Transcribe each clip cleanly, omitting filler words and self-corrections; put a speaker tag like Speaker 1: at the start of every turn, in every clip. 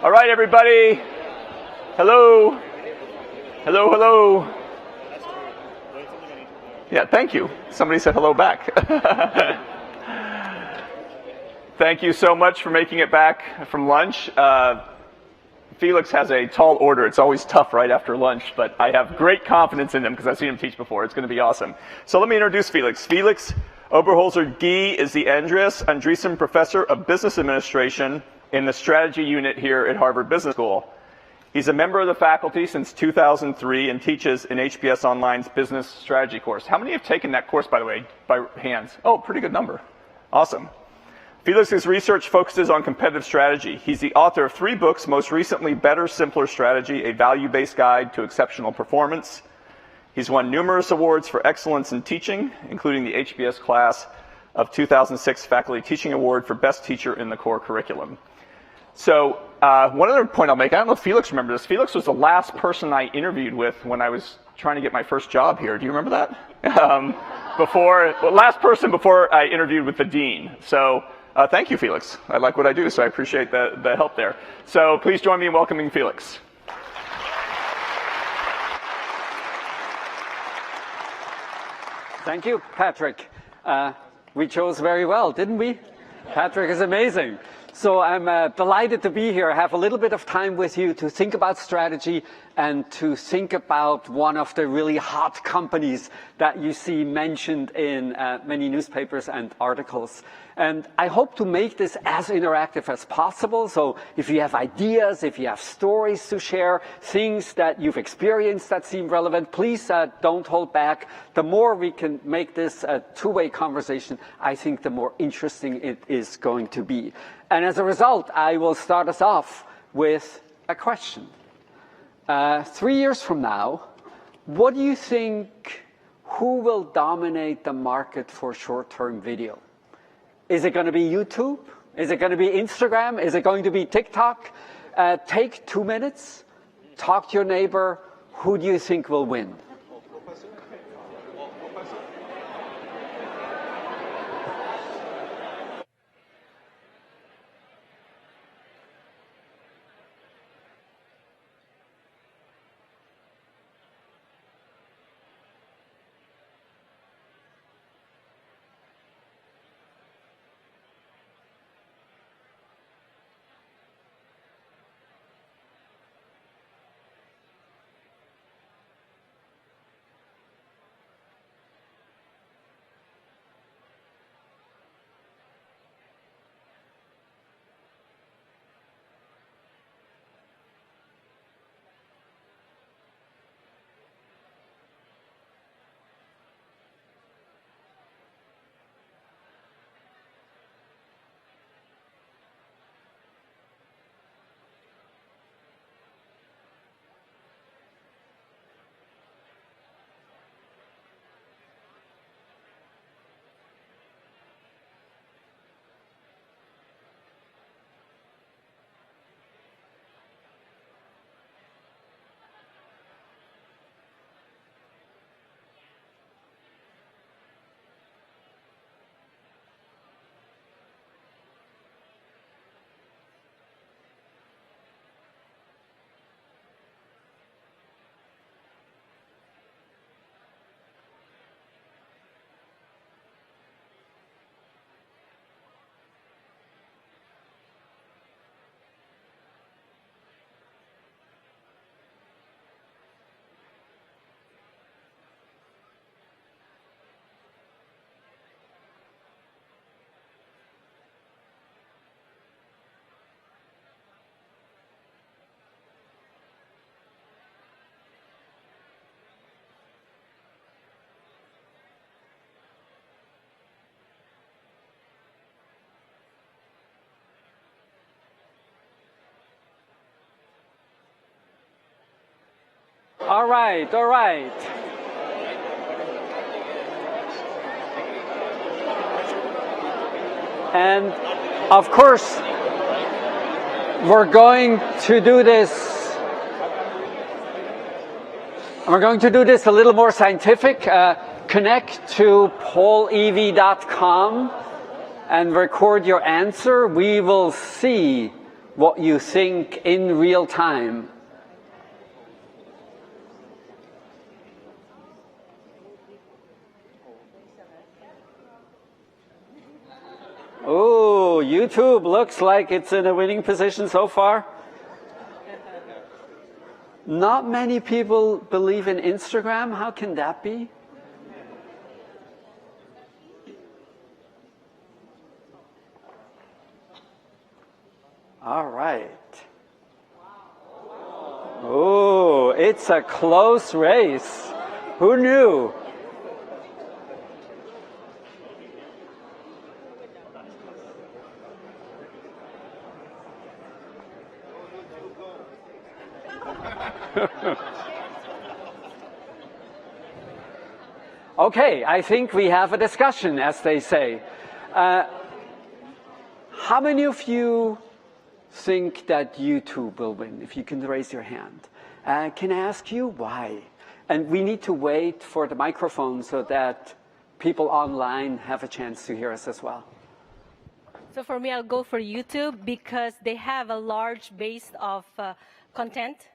Speaker 1: All right, everybody. Hello. Hello, hello. Yeah, thank you. Somebody said hello back. Thank you so much for making it back from lunch. Felix has a tall order. It's always tough right after lunch, but I have great confidence in him because I've seen him teach before. It's going to be awesome. So let me introduce Felix. Felix Oberholzer-Gee is the Andreessen Professor of Business Administration in the Strategy Unit here at Harvard Business School. He's a member of the faculty since 2003 and teaches in HBS Online's Business Strategy course. How many have taken that course, by the way, by hands? Oh, pretty good number. Awesome. Felix's research focuses on competitive strategy. He's the author of 3 books, most recently Better, Simpler Strategy, a value-based guide to exceptional performance. He's won numerous awards for excellence in teaching, including the HBS class of 2006 Faculty Teaching Award for Best Teacher in the Core Curriculum. So one other point I'll make, I don't know if Felix remembers this. Felix was the last person I interviewed with when I was trying to get my first job here. Do you remember that? Last person before I interviewed with the dean. So thank you, Felix. I like what I do, so I appreciate the help there. So please join me in welcoming Felix.
Speaker 2: Thank you, Patrick. We chose very well, didn't we? Patrick is amazing. So I'm delighted to be here. I have a little bit of time with you to think about strategy and to think about one of the really hot companies that you see mentioned in many newspapers and articles. And I hope to make this as interactive as possible. So if you have ideas, if you have stories to share, things that you've experienced that seem relevant, please don't hold back. The more we can make this a two-way conversation, I think the more interesting it is going to be. And as a result, I will start us off with a question. 3 years from now, what do you think, who will dominate the market for short-term video? Is it going to be YouTube? Is it going to be Instagram? Is it going to be TikTok? Take 2 minutes, talk to your neighbor. Who do you think will win? All right, all right. And of course, we're going to do this. We're going to do this a little more scientific. Connect to pollev.com and record your answer. We will see what you think in real time. Oh, YouTube looks like it's in a winning position so far. Not many people believe in Instagram. How can that be? All right. Oh, it's a close race. Who knew? Okay, I think we have a discussion, as they say. How many of you think that YouTube will win? If you can raise your hand. Can I ask you why? And we need to wait for the microphone so that people online have a chance to hear us as well.
Speaker 3: So for me, I'll go for YouTube because they have a large base of content.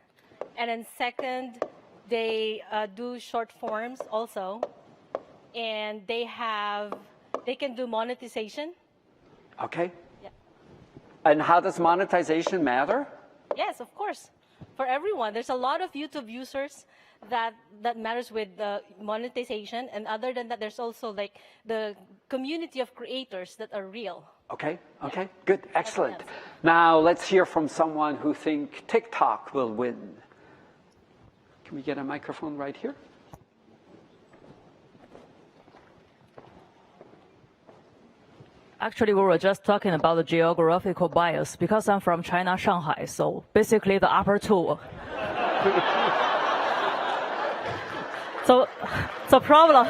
Speaker 3: And then second, they do short forms also. And they can do monetization.
Speaker 2: Okay.
Speaker 3: Yeah.
Speaker 2: And how does monetization matter?
Speaker 3: Yes, of course. For everyone. There's a lot of YouTube users that matters with monetization. And other than that, there's also like the community of creators that are real.
Speaker 2: Okay, okay, good, excellent. Now let's hear from someone who thinks TikTok will win. Can we get a microphone right here?
Speaker 4: Actually, we were just talking about the geographical bias because I'm from China, Shanghai. So basically, the upper two. So problem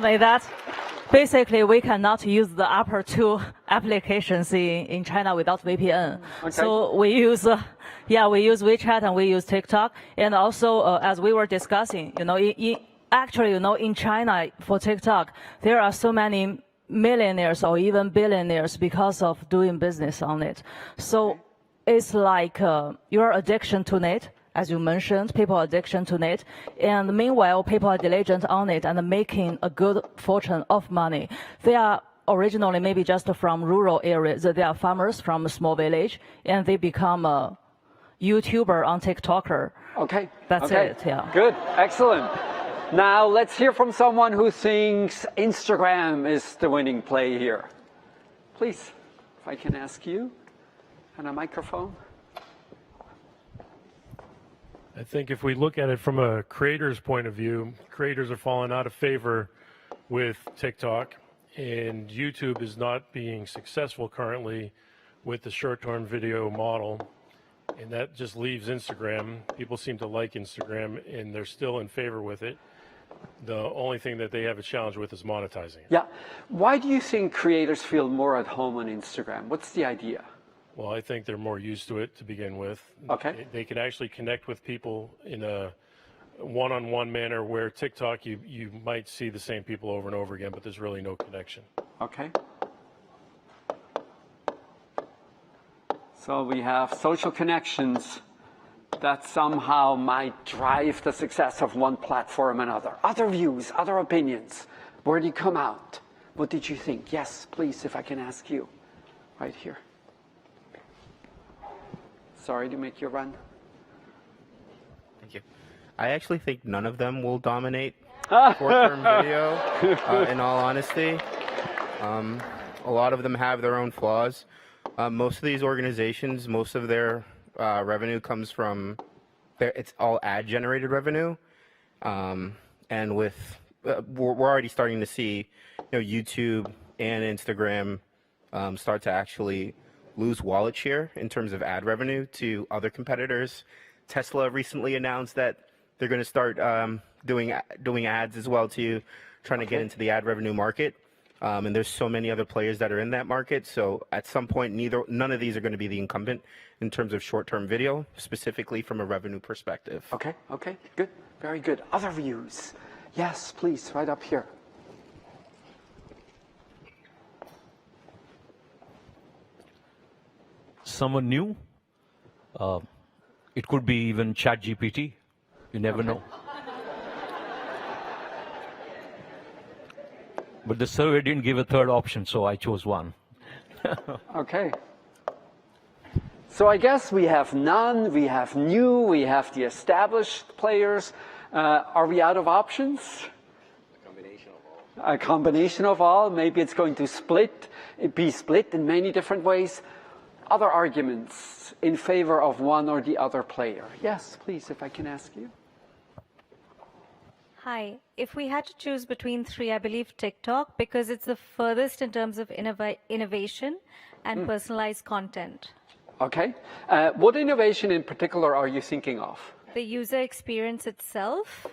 Speaker 4: is that basically we cannot use the upper two applications in China without VPN.
Speaker 2: Okay.
Speaker 4: So we use WeChat and we use TikTok. And also, as we were discussing, in China, for TikTok, there are so many millionaires or even billionaires because of doing business on it. So it's like your addiction to it, as you mentioned, people addiction to it. And meanwhile, people are diligent on it and making a good fortune of money. They are originally maybe just from rural areas. They are farmers from a small village, and they become a YouTuber on TikToker.
Speaker 2: Okay.
Speaker 4: That's it, yeah.
Speaker 2: Good, excellent. Now let's hear from someone who thinks Instagram is the winning play here. Please, if I can ask you, and a microphone.
Speaker 5: I think if we look at it from a creator's point of view, creators are falling out of favor with TikTok, and YouTube is not being successful currently with the short-term video model, and that just leaves Instagram. People seem to like Instagram, and they're still in favor with it. The only thing that they have a challenge with is monetizing it.
Speaker 2: Yeah. Why do you think creators feel more at home on Instagram? What's the idea?
Speaker 5: Well, I think they're more used to it to begin with.
Speaker 2: Okay.
Speaker 5: They can actually connect with people in a one-on-one manner, where TikTok, you might see the same people over and over again, but there's really no connection.
Speaker 2: Okay. So we have social connections that somehow might drive the success of one platform and another. Other views, other opinions. Where did you come out? What did you think? Yes, please, if I can ask you. Right here. Sorry to make you run.
Speaker 6: Thank you. I actually think none of them will dominate short-term video, in all honesty. A lot of them have their own flaws. Most of these organizations, most of their revenue comes from, it's all ad-generated revenue. And with, we're already starting to see, YouTube and Instagram start to actually lose wallet share in terms of ad revenue to other competitors. Tesla recently announced that they're going to start doing ads as well too, trying to get into the ad revenue market. And there's so many other players that are in that market. So at some point, none of these are going to be the incumbent in terms of short-term video, specifically from a revenue perspective.
Speaker 2: Okay, okay, good, very good. Other views? Yes, please, right up here.
Speaker 7: someone new. It could be even ChatGPT. You never know. But the survey didn't give a third option, so I chose one.
Speaker 2: Okay. So I guess we have none, we have new, we have the established players. Are we out of options? A combination of all. Maybe it's going to be split in many different ways. Other arguments in favor of one or the other player? Yes, please, if I can ask you.
Speaker 3: Hi. If we had to choose between three, I believe TikTok, because it's the furthest in terms of innovation and personalized content.
Speaker 2: Okay. What innovation in particular are you thinking of?
Speaker 3: The user experience itself,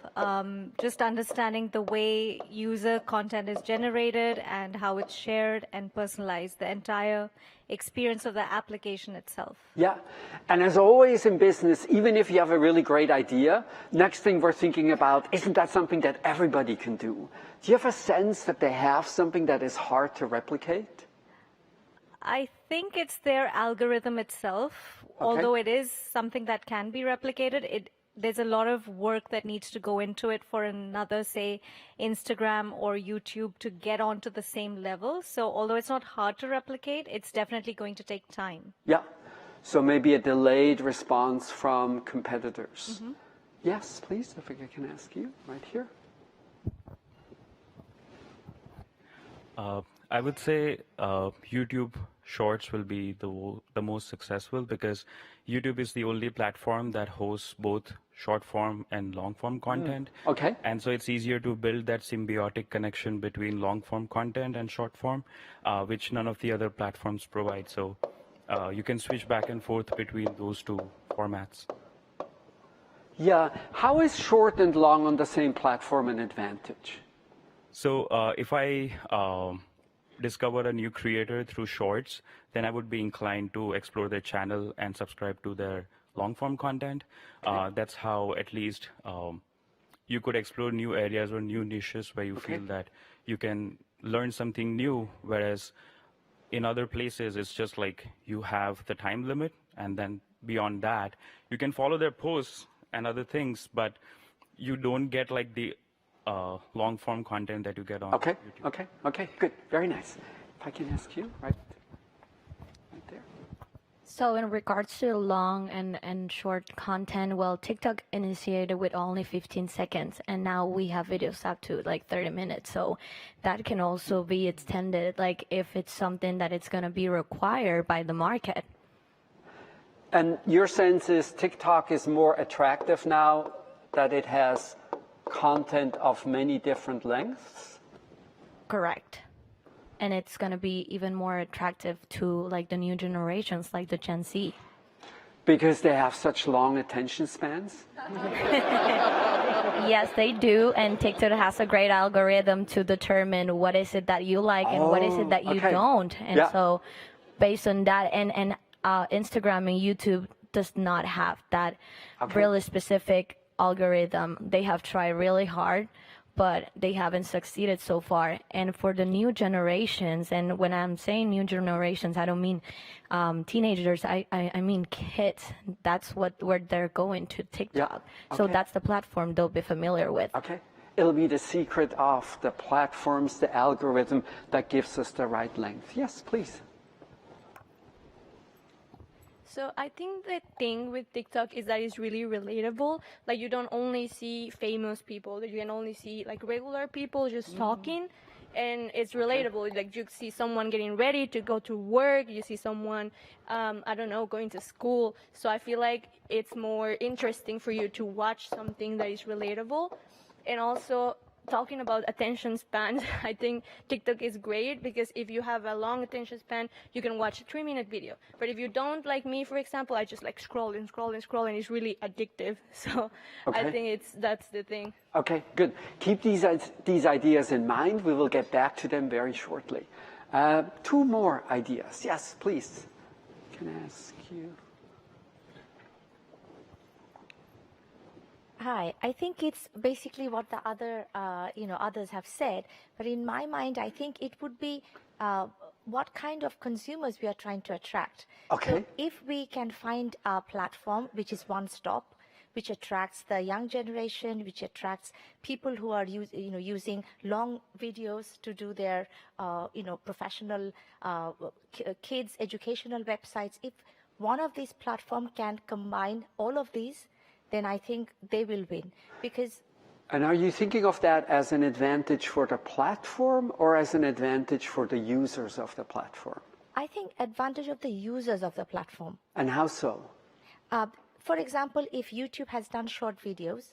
Speaker 3: just understanding the way user content is generated and how it's shared and personalized, the entire experience of the application itself.
Speaker 2: Yeah. And as always in business, even if you have a really great idea, next thing we're thinking about, isn't that something that everybody can do? Do you have a sense that they have something that is hard to replicate?
Speaker 3: I think it's their algorithm itself.
Speaker 2: Okay.
Speaker 3: Although it is something that can be replicated, there's a lot of work that needs to go into it for another, say, Instagram or YouTube to get onto the same level. So although it's not hard to replicate, it's definitely going to take time.
Speaker 2: Yeah. So maybe a delayed response from competitors. Yes, please, if I can ask you right here.
Speaker 8: I would say YouTube Shorts will be the most successful because YouTube is the only platform that hosts both short form and long form content.
Speaker 2: Okay.
Speaker 8: And so it's easier to build that symbiotic connection between long form content and short form, which none of the other platforms provide. So you can switch back and forth between those two formats.
Speaker 2: Yeah. How is short and long on the same platform an advantage?
Speaker 8: So if I discover a new creator through Shorts, then I would be inclined to explore their channel and subscribe to their long form content. That's how at least you could explore new areas or new niches where you feel that you can learn something new, whereas in other places it's just like you have the time limit, and then beyond that you can follow their posts and other things, but you don't get like the long form content that you get on YouTube.
Speaker 2: Okay, good, very nice. If I can ask you, right there.
Speaker 9: So in regards to long and short content, well, TikTok initiated with only 15 seconds, and now we have videos up to like 30 minutes. So that can also be extended, like if it's something that it's going to be required by the market.
Speaker 2: And your sense is TikTok is more attractive now that it has content of many different lengths?
Speaker 9: Correct. And it's going to be even more attractive to like the new generations, like the Gen Z.
Speaker 2: Because they have such long attention spans?
Speaker 9: Yes, they do. And TikTok has a great algorithm to determine what is it that you like and what is it that you don't. And so based on that, and Instagram and YouTube does not have that really specific algorithm. They have tried really hard, but they haven't succeeded so far. And for the new generations, and when I'm saying new generations, I don't mean teenagers, I mean kids. That's where they're going to TikTok. So that's the platform they'll be familiar with.
Speaker 2: Okay. It'll be the secret of the platforms, the algorithm that gives us the right length. Yes, please.
Speaker 10: So I think the thing with TikTok is that it's really relatable. Like you don't only see famous people, you can only see like regular people just talking, and it's relatable. Like you see someone getting ready to go to work, you see someone, I don't know, going to school. So I feel like it's more interesting for you to watch something that is relatable. And also, talking about attention spans, I think TikTok is great because if you have a long attention span, you can watch a 3-minute video. But if you don't, like me, for example, I just like scroll and it's really addictive. So I think that's the thing.
Speaker 2: Okay, good. Keep these ideas in mind. We will get back to them very shortly. 2 more ideas. Yes, please. Can I ask you?
Speaker 11: Hi, I think it's basically what the others have said. But in my mind, I think it would be what kind of consumers we are trying to attract.
Speaker 2: Okay.
Speaker 11: So if we can find a platform which is one-stop, which attracts the young generation, which attracts people who are using long videos to do their professional kids educational websites. If one of these platforms can combine all of these, then I think they will win.
Speaker 2: And are you thinking of that as an advantage for the platform or as an advantage for the users of the platform?
Speaker 11: I think advantage of the users of the platform.
Speaker 2: And how so?
Speaker 11: For example, if YouTube has done short videos,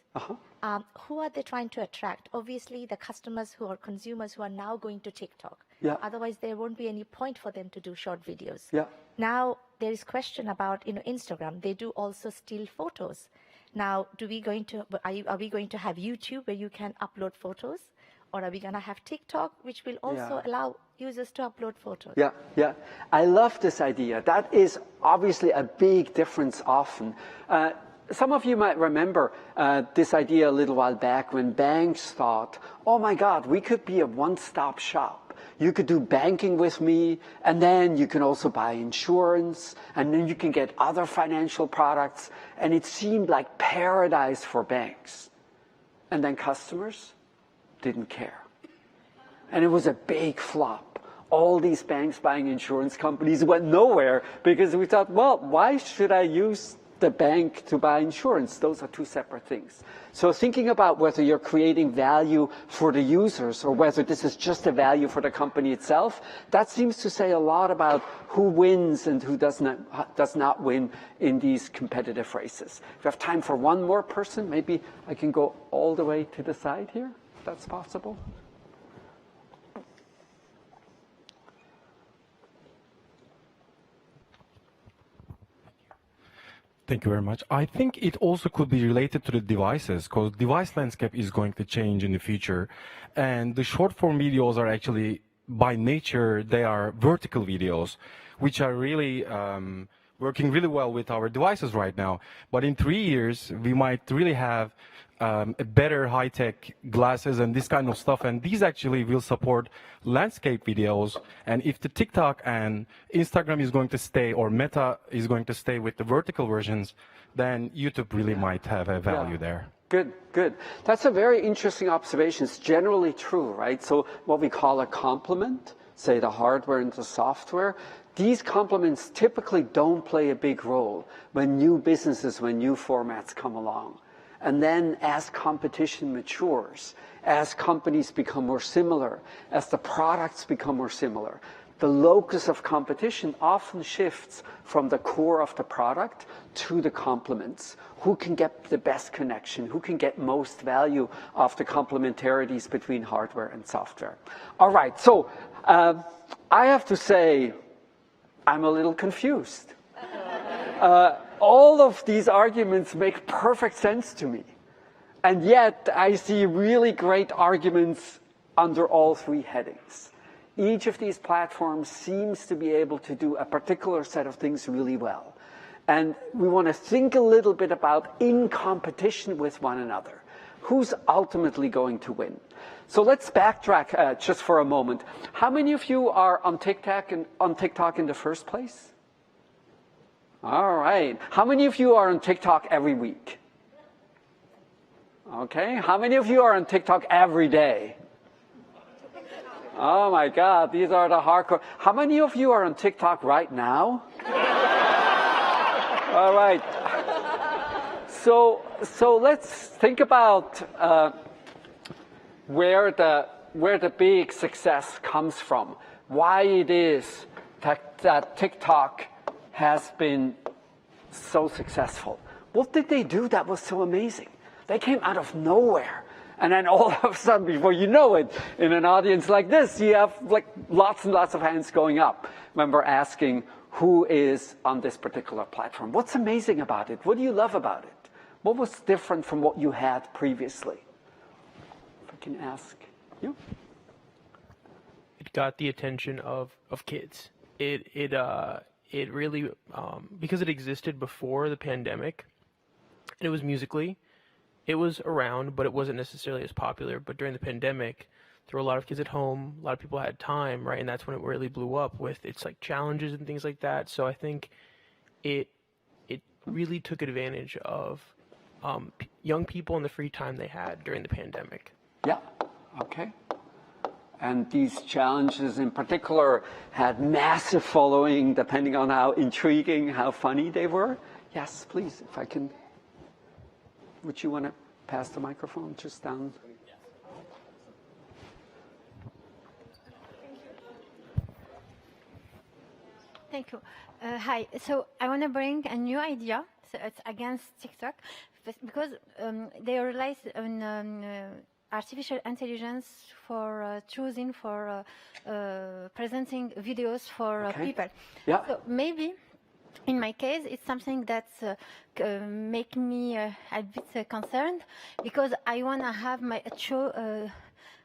Speaker 11: who are they trying to attract? Obviously, the customers who are consumers who are now going to TikTok.
Speaker 2: Yeah.
Speaker 11: Otherwise, there won't be any point for them to do short videos.
Speaker 2: Yeah.
Speaker 11: Now, there is question about Instagram. They do also still photos. Now, are we going to have YouTube where you can upload photos? Or are we going to have TikTok, which will also allow users to upload photos?
Speaker 2: Yeah, yeah. I love this idea. That is obviously a big difference often. Some of you might remember this idea a little while back when banks thought, oh my God, we could be a one-stop shop. You could do banking with me, and then you can also buy insurance, and then you can get other financial products. And it seemed like paradise for banks. And then customers didn't care. And it was a big flop. All these banks buying insurance companies went nowhere because we thought, well, why should I use the bank to buy insurance? Those are two separate things. So thinking about whether you're creating value for the users or whether this is just a value for the company itself, that seems to say a lot about who wins and who does not win in these competitive races. If we have time for one more person, maybe I can go all the way to the side here. That's possible.
Speaker 12: Thank you very much. I think it also could be related to the devices, because device landscape is going to change in the future. And the short form videos are actually, by nature, they are vertical videos, which are really working really well with our devices right now. But in 3 years, we might really have a better high-tech glasses and this kind of stuff, and these actually will support landscape videos. And if the TikTok and Instagram is going to stay, or Meta is going to stay with the vertical versions, then YouTube really might have a value there.
Speaker 2: Good, good. That's a very interesting observation. It's generally true, right? So what we call a complement, say the hardware and the software, these complements typically don't play a big role when new businesses, when new formats come along. And then as competition matures, as companies become more similar, as the products become more similar, the locus of competition often shifts from the core of the product to the complements. Who can get the best connection? Who can get most value of the complementarities between hardware and software? All right, so I have to say, I'm a little confused. All of these arguments make perfect sense to me. And yet, I see really great arguments under all three headings. Each of these platforms seems to be able to do a particular set of things really well. And we want to think a little bit about in competition with one another. Who's ultimately going to win? So let's backtrack just for a moment. How many of you are on TikTok in the first place? All right. How many of you are on TikTok every week? Okay. How many of you are on TikTok every day? Oh my God, these are the hardcore. How many of you are on TikTok right now? All right. So let's think about where the big success comes from. Why it is that TikTok has been so successful. What did they do that was so amazing? They came out of nowhere. And then all of a sudden, before you know it, in an audience like this, you have like lots and lots of hands going up when we're asking who is on this particular platform. What's amazing about it? What do you love about it? What was different from what you had previously? If I can ask you.
Speaker 13: It got the attention of kids. It really, because it existed before the pandemic, and it was Musical.ly, it was around, but it wasn't necessarily as popular. But during the pandemic, there were a lot of kids at home, a lot of people had time, right? And that's when it really blew up with its like challenges and things like that. So I think it really took advantage of young people and the free time they had during the pandemic.
Speaker 2: Yeah, okay. And these challenges in particular had massive following depending on how intriguing, how funny they were. Yes, please, if I can. Would you want to pass the microphone just down?
Speaker 14: Thank you. Hi. So I want to bring a new idea. So it's against TikTok because they rely on artificial intelligence for choosing, for presenting videos for people.
Speaker 2: Yeah.
Speaker 14: So maybe, in my case, it's something that's make me a bit concerned because I want to have my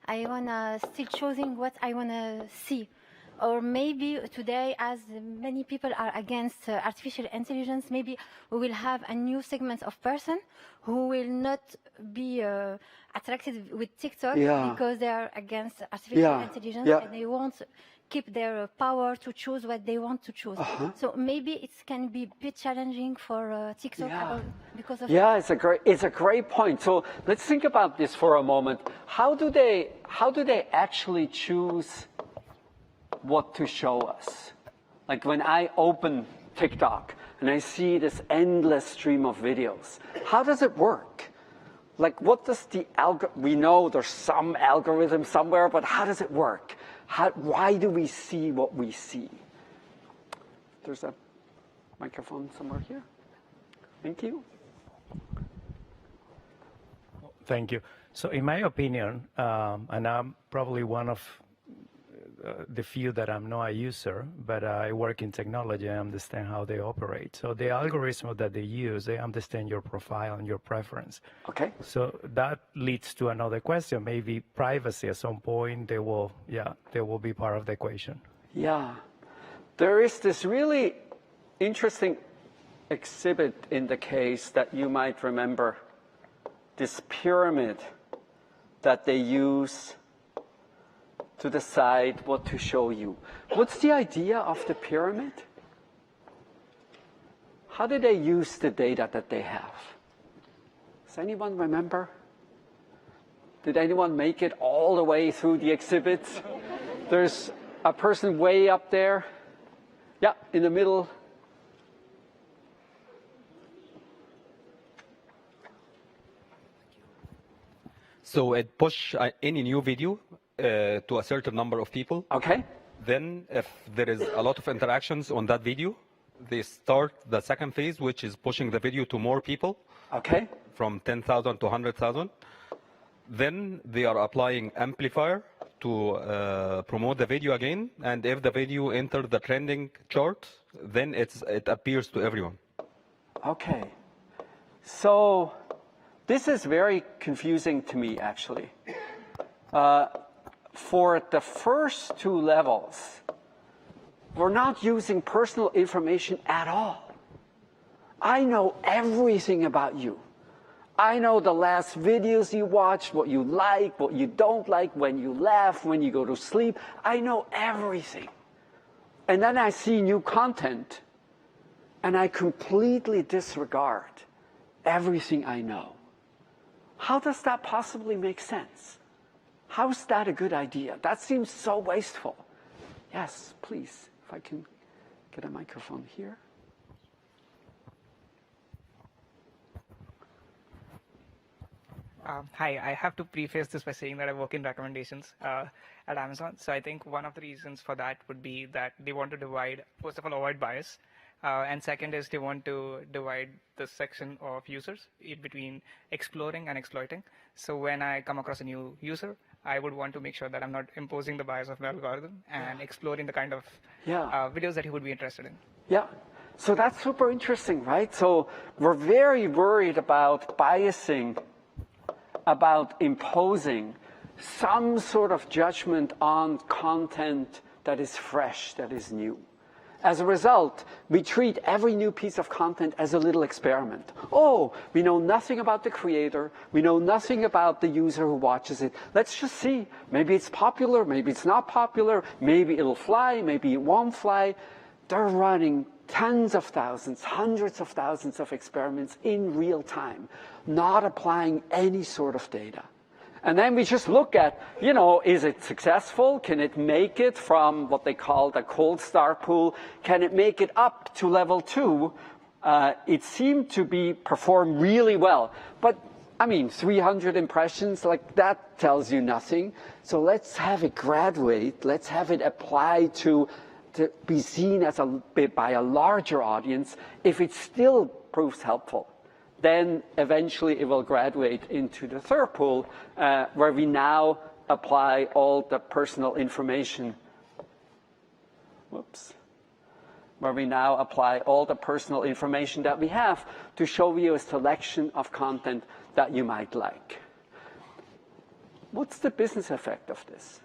Speaker 14: I want to still choosing what I want to see. Or maybe today, as many people are against artificial intelligence, maybe we will have a new segment of person who will not be attracted with TikTok because they are against artificial intelligence and they won't keep their power to choose what they want to choose. So maybe it can be a bit challenging for TikTok because of
Speaker 2: it's a great point. So let's think about this for a moment. How do they actually choose what to show us? Like when I open TikTok and I see this endless stream of videos, how does it work? Like what does the we know there's some algorithm somewhere, but how does it work? Why do we see what we see? There's a microphone somewhere here. Thank you.
Speaker 15: Thank you. So in my opinion, and I'm probably one of the few that I'm not a user, but I work in technology, I understand how they operate. So the algorithm that they use, they understand your profile and your preference.
Speaker 2: Okay.
Speaker 15: So that leads to another question. Maybe privacy at some point, they will be part of the equation.
Speaker 2: Yeah. There is this really interesting exhibit in the case that you might remember, this pyramid that they use to decide what to show you. What's the idea of the pyramid? How do they use the data that they have? Does anyone remember? Did anyone make it all the way through the exhibits? There's a person way up there. Yeah, in the middle.
Speaker 16: So it push any new video to a certain number of people.
Speaker 2: Okay.
Speaker 16: Then if there is a lot of interactions on that video, they start the second phase, which is pushing the video to more people.
Speaker 2: Okay.
Speaker 16: From 10,000 to 100,000. Then they are applying amplifier to promote the video again. And if the video enters the trending chart, then it appears to everyone.
Speaker 2: Okay. So this is very confusing to me, actually. For the first two levels, we're not using personal information at all. I know everything about you. I know the last videos you watched, what you like, what you don't like, when you laugh, when you go to sleep. I know everything. And then I see new content, and I completely disregard everything I know. How does that possibly make sense? How is that a good idea? That seems so wasteful. Yes, please, if I can get a microphone here.
Speaker 17: Hi, I have to preface this by saying that I work in recommendations at Amazon. So I think one of the reasons for that would be that they want to divide, first of all, avoid bias. And second is they want to divide the section of users in between exploring and exploiting. So when I come across a new user, I would want to make sure that I'm not imposing the bias of my algorithm and exploring the kind of videos that he would be interested in.
Speaker 2: Yeah. So that's super interesting, right? So we're very worried about biasing, about imposing some sort of judgment on content that is fresh, that is new. As a result, we treat every new piece of content as a little experiment. Oh, we know nothing about the creator. We know nothing about the user who watches it. Let's just see. Maybe it's popular. Maybe it's not popular. Maybe it'll fly. Maybe it won't fly. They're running tens of thousands, hundreds of thousands of experiments in real time, not applying any sort of data. And then we just look at, is it successful? Can it make it from what they call the cold start pool? Can it make it up to level 2? It seemed to perform really well. But, 300 impressions, that tells you nothing. So let's have it graduate. Let's have it apply to be seen by a larger audience. If it still proves helpful, then eventually it will graduate into the third pool, where we now apply all the personal information. Where we now apply all the personal information that we have to show you a selection of content that you might like. What's the business effect of this?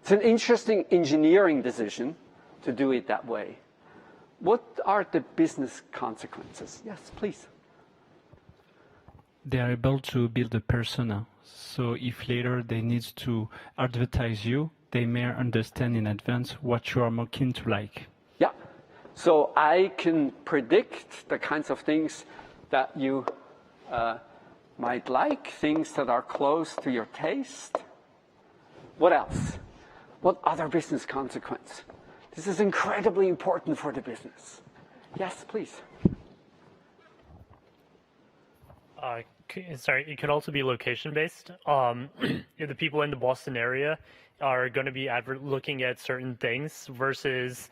Speaker 2: It's an interesting engineering decision to do it that way. What are the business consequences? Yes, please.
Speaker 18: They are able to build a persona. So if later they need to advertise you, they may understand in advance what you are more keen to like.
Speaker 2: Yeah. So I can predict the kinds of things that you might like, things that are close to your taste. What else? What other business consequence? This is incredibly important for the business. Yes, please.
Speaker 19: Sorry, it could also be location-based. If the people in the Boston area are going to be looking at certain things versus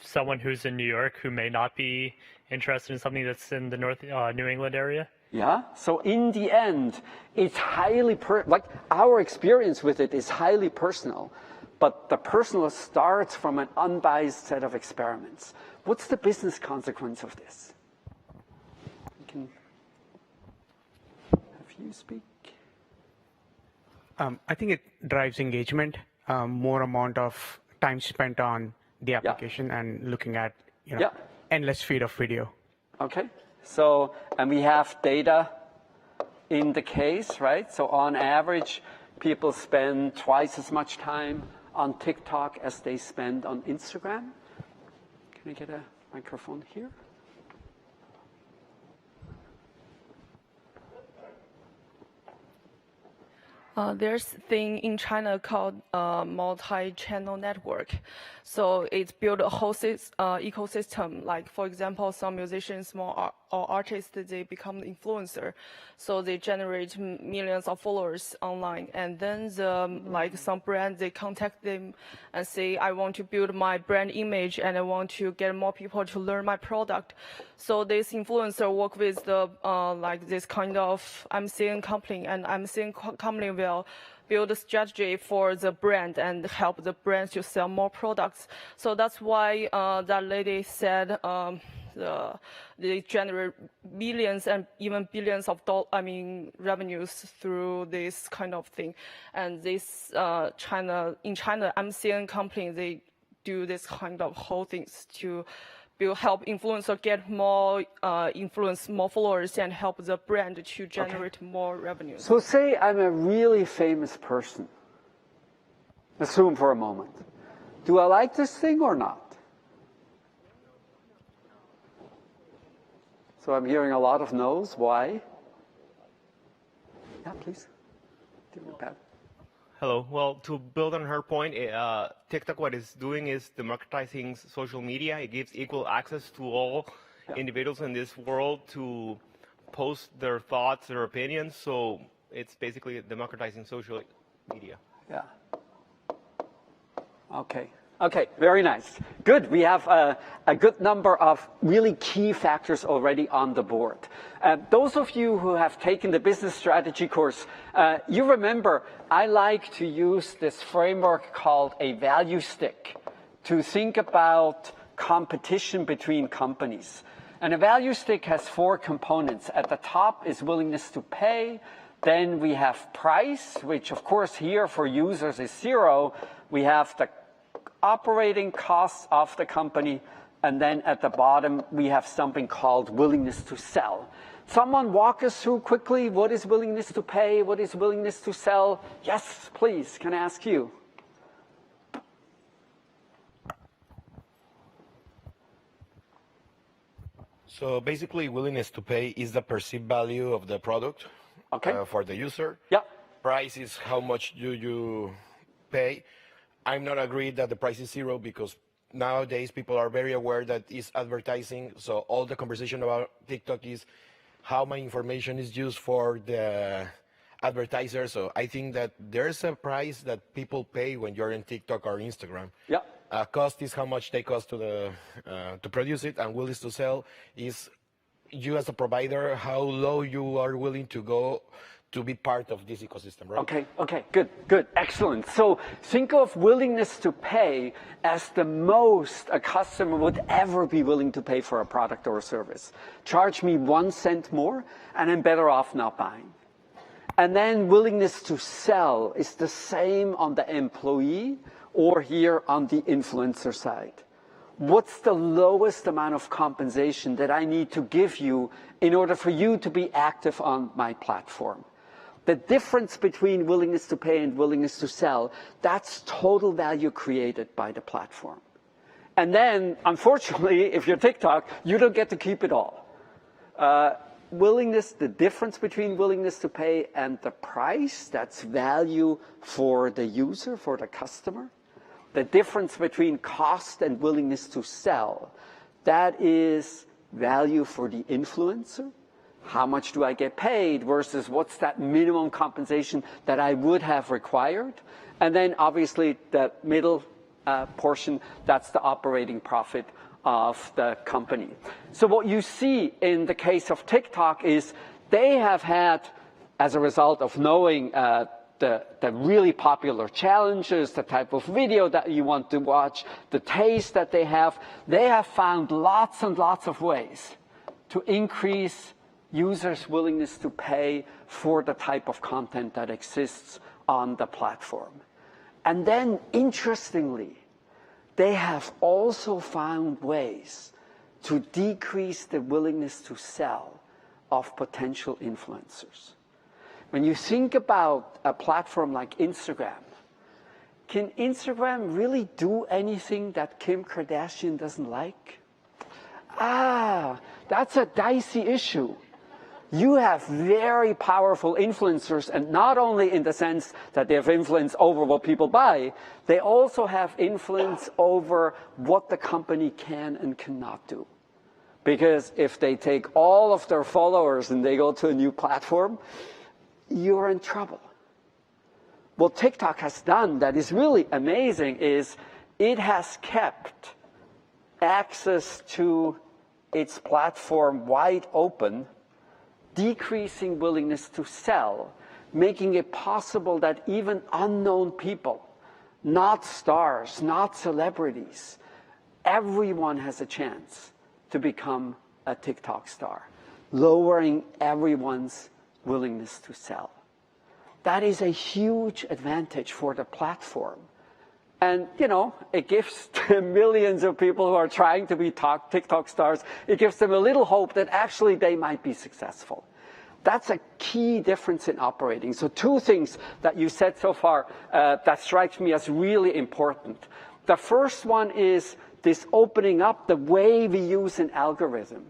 Speaker 19: someone who's in New York who may not be interested in something that's in the New England area.
Speaker 2: Yeah, so in the end, it's highly, our experience with it is highly personal, but the personal starts from an unbiased set of experiments. What's the business consequence of this? You speak.
Speaker 20: I think it drives engagement, more amount of time spent on the application and looking at endless feed of video.
Speaker 2: Okay. So, and we have data in the case, right? So on average, people spend twice as much time on TikTok as they spend on Instagram. Can I get a microphone here?
Speaker 21: There's a thing in China called multi-channel network. So it's built a whole ecosystem. Like, for example, some musicians or artists, they become the influencer. So they generate millions of followers online. And then some brands, they contact them and say, I want to build my brand image and I want to get more people to learn my product. So this influencer work with this kind of MCN company, and MCN company will build a strategy for the brand and help the brands to sell more products. So that's why that lady said they generate millions and even billions of revenues through this kind of thing. And this in China, MCN company, they do this kind of whole things to help influencer get more influence, more followers, and help the brand to generate more revenue.
Speaker 2: So say I'm a really famous person. Assume for a moment. Do I like this thing or not? So I'm hearing a lot of no's. Why? Yeah, please.
Speaker 22: Hello. Well, to build on her point, TikTok, what it's doing is democratizing social media. It gives equal access to all individuals in this world to post their thoughts, their opinions. So it's basically democratizing social media.
Speaker 2: Yeah. Okay. Okay, very nice. Good. We have a good number of really key factors already on the board. Those of you who have taken the business strategy course, you remember I like to use this framework called a value stick to think about competition between companies. And a value stick has 4 components. At the top is willingness to pay. Then we have price, which of course here for users is 0. We have the operating costs of the company, and then at the bottom, we have something called willingness to sell. Someone walk us through quickly, what is willingness to pay? What is willingness to sell? Yes, please, can I ask you?
Speaker 1: So basically, willingness to pay is the perceived value of the product for the user.
Speaker 2: Yeah.
Speaker 1: Price is how much do you pay. I'm not agreed that the price is zero, because nowadays people are very aware that it's advertising. So all the conversation about TikTok is how my information is used for the advertiser. So I think that there's a price that people pay when you're in TikTok or Instagram.
Speaker 2: Yeah.
Speaker 1: Cost is how much they cost to produce it, and willingness to sell is you as a provider, how low you are willing to go to be part of this ecosystem, right?
Speaker 2: Okay, good, excellent. So think of willingness to pay as the most a customer would ever be willing to pay for a product or a service. Charge me 1 cent more, and I'm better off not buying. And then willingness to sell is the same on the employee or here on the influencer side. What's the lowest amount of compensation that I need to give you in order for you to be active on my platform? The difference between willingness to pay and willingness to sell, that's total value created by the platform. And then, unfortunately, if you're TikTok, you don't get to keep it all. The difference between willingness to pay and the price, that's value for the user, for the customer. The difference between cost and willingness to sell, that is value for the influencer. How much do I get paid versus what's that minimum compensation that I would have required? And then obviously the middle portion, that's the operating profit of the company. So what you see in the case of TikTok is they have had, as a result of knowing the really popular challenges, the type of video that you want to watch, the taste that they have found lots and lots of ways to increase users' willingness to pay for the type of content that exists on the platform. And then, interestingly, they have also found ways to decrease the willingness to sell of potential influencers. When you think about a platform like Instagram, can Instagram really do anything that Kim Kardashian doesn't like? That's a dicey issue. You have very powerful influencers, and not only in the sense that they have influence over what people buy, they also have influence over what the company can and cannot do. Because if they take all of their followers and they go to a new platform, you're in trouble. What TikTok has done that is really amazing is it has kept access to its platform wide open, decreasing willingness to sell, making it possible that even unknown people, not stars, not celebrities, everyone has a chance to become a TikTok star, lowering everyone's willingness to sell. That is a huge advantage for the platform. And, it gives millions of people who are trying to be TikTok stars, it gives them a little hope that actually they might be successful. That's a key difference in operating. So 2 things that you said so far that strikes me as really important. The first one is this opening up the way we use an algorithm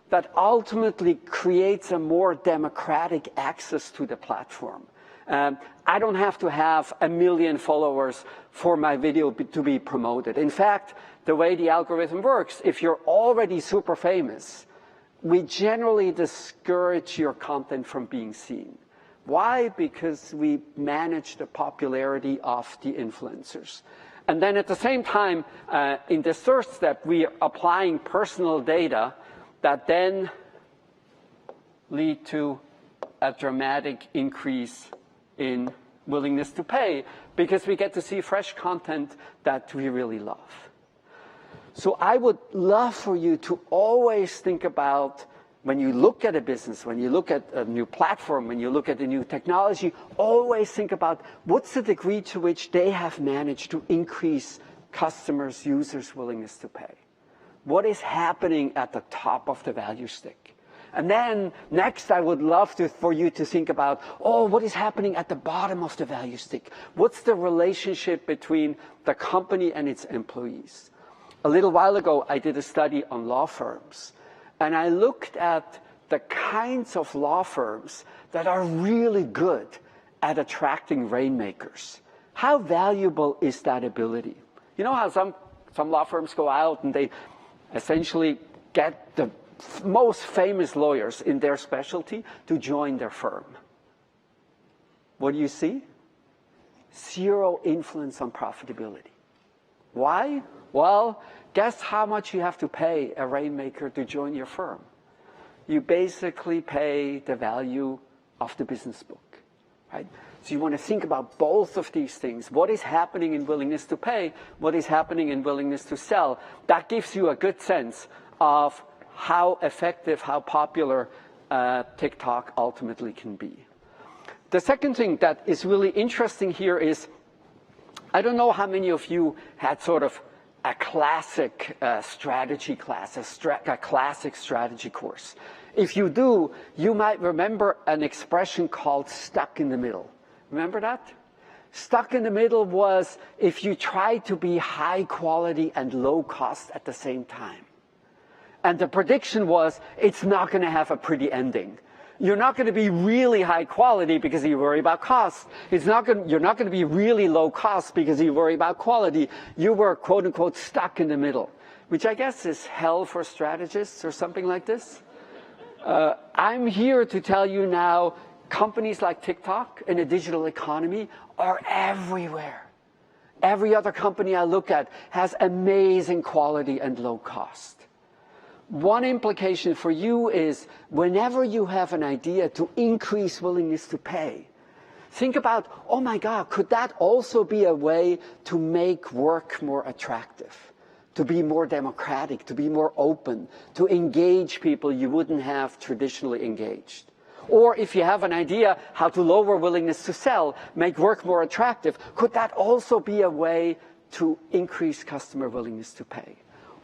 Speaker 2: that ultimately creates a more democratic access to the platform. I don't have to have 1 million followers for my video to be promoted. In fact, the way the algorithm works, if you're already super famous, we generally discourage your content from being seen. Why? Because we manage the popularity of the influencers. And then at the same time, in the third step, we are applying personal data that then lead to a dramatic increase in willingness to pay, because we get to see fresh content that we really love. So I would love for you to always think about, when you look at a business, when you look at a new platform, when you look at a new technology, always think about what's the degree to which they have managed to increase customers, users' willingness to pay? What is happening at the top of the value stick? And then next, I would love for you to think about, what is happening at the bottom of the value stick? What's the relationship between the company and its employees? A little while ago, I did a study on law firms, and I looked at the kinds of law firms that are really good at attracting rainmakers. How valuable is that ability? You know how some law firms go out and they essentially get the most famous lawyers in their specialty to join their firm. What do you see? Zero influence on profitability. Why? Well, guess how much you have to pay a rainmaker to join your firm? You basically pay the value of the business book, right? So you want to think about both of these things. What is happening in willingness to pay? What is happening in willingness to sell? That gives you a good sense of how effective, how popular TikTok ultimately can be. The second thing that is really interesting here is, I don't know how many of you had sort of a classic strategy class, a classic strategy course. If you do, you might remember an expression called stuck in the middle. Remember that? Stuck in the middle was if you try to be high quality and low cost at the same time. And the prediction was it's not going to have a pretty ending. You're not going to be really high quality because you worry about cost. You're not going to be really low cost because you worry about quality. You were, quote unquote, stuck in the middle, which I guess is hell for strategists or something like this. I'm here to tell you now, companies like TikTok in a digital economy are everywhere. Every other company I look at has amazing quality and low cost. One implication for you is whenever you have an idea to increase willingness to pay, think about, oh my God, could that also be a way to make work more attractive, to be more democratic, to be more open, to engage people you wouldn't have traditionally engaged? Or if you have an idea how to lower willingness to sell, make work more attractive, could that also be a way to increase customer willingness to pay?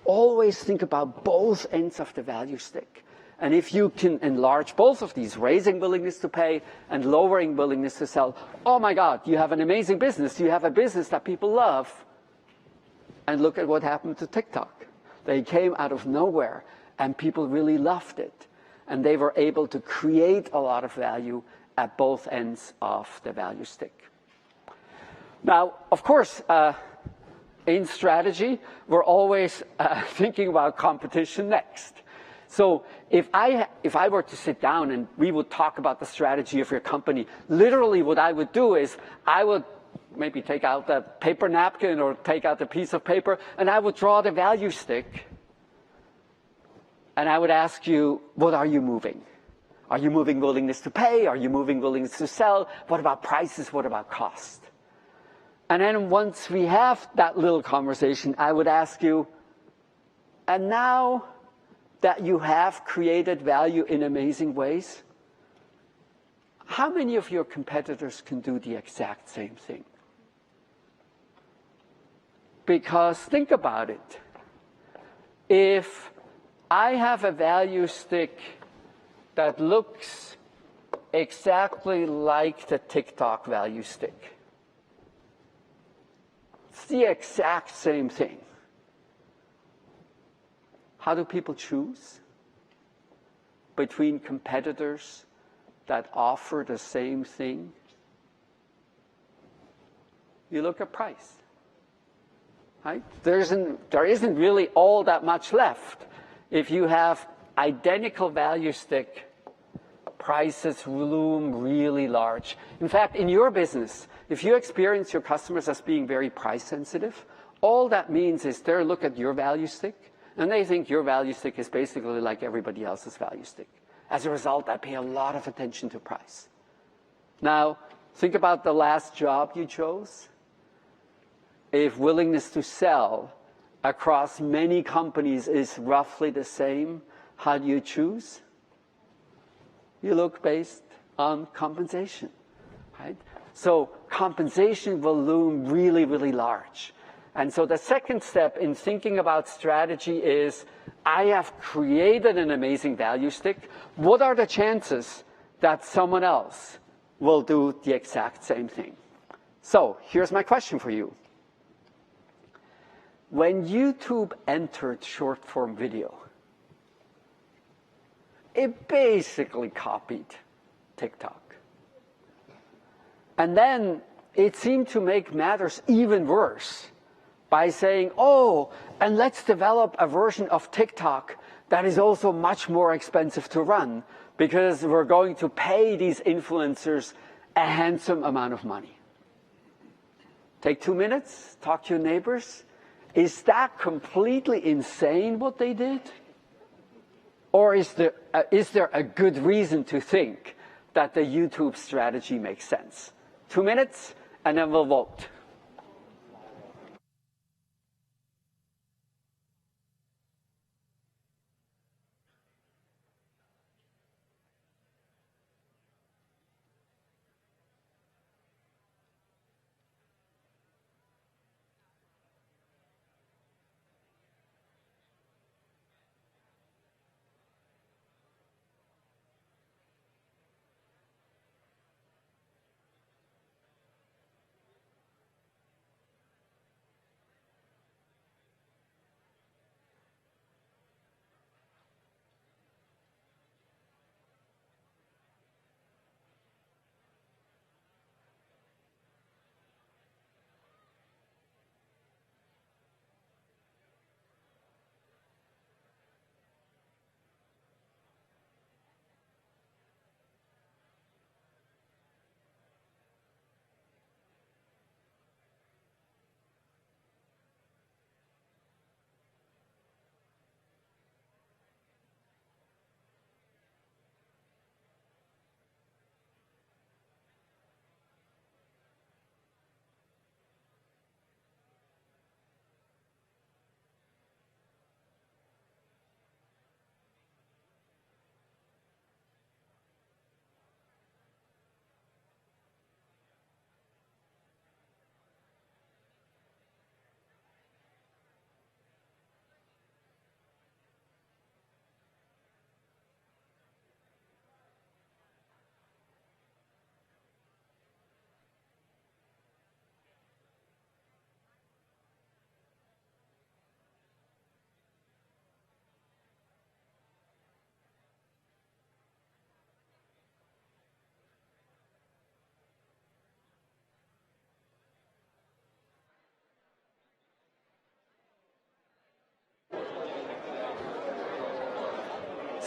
Speaker 2: Always think about both ends of the value stick. And if you can enlarge both of these, raising willingness to pay and lowering willingness to sell, oh my God, you have an amazing business. You have a business that people love. And look at what happened to TikTok. They came out of nowhere and people really loved it. And they were able to create a lot of value at both ends of the value stick. Now, of course, in strategy, we're always thinking about competition next. So if I were to sit down and we would talk about the strategy of your company, literally what I would do is I would maybe take out the paper napkin or take out the piece of paper and I would draw the value stick and I would ask you, what are you moving? Are you moving willingness to pay? Are you moving willingness to sell? What about prices? What about cost? And then once we have that little conversation, I would ask you, and now that you have created value in amazing ways, how many of your competitors can do the exact same thing? Because think about it. If I have a value stick that looks exactly like the TikTok value stick, it's the exact same thing. How do people choose between competitors that offer the same thing? You look at price, right? There isn't really all that much left. If you have identical value stick, prices loom really large. In fact, in your business, if you experience your customers as being very price sensitive, all that means is they look at your value stick and they think your value stick is basically like everybody else's value stick. As a result, I pay a lot of attention to price. Now, think about the last job you chose. If willingness to sell across many companies is roughly the same, how do you choose? You look based on compensation, right? So compensation will loom really, really large. And so the second step in thinking about strategy is, I have created an amazing value stick. What are the chances that someone else will do the exact same thing? So here's my question for you. When YouTube entered short-form video, it basically copied TikTok. And then it seemed to make matters even worse by saying, oh, and let's develop a version of TikTok that is also much more expensive to run because we're going to pay these influencers a handsome amount of money. Take 2 minutes, talk to your neighbors. Is that completely insane what they did? Or is there a good reason to think that the YouTube strategy makes sense? 2 minutes, and then we'll vote.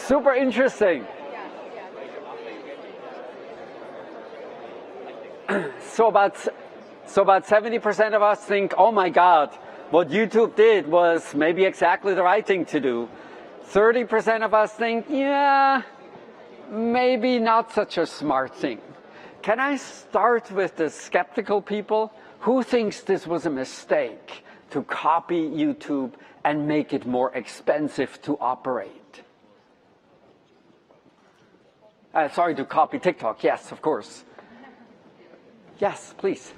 Speaker 2: Super interesting. So about 70% of us think, oh my God, what YouTube did was maybe exactly the right thing to do. 30% of us think, yeah, maybe not such a smart thing. Can I start with the skeptical people? Who thinks this was a mistake to copy YouTube and make it more expensive to operate? Sorry, to copy TikTok. Yes, of course. Yes, please.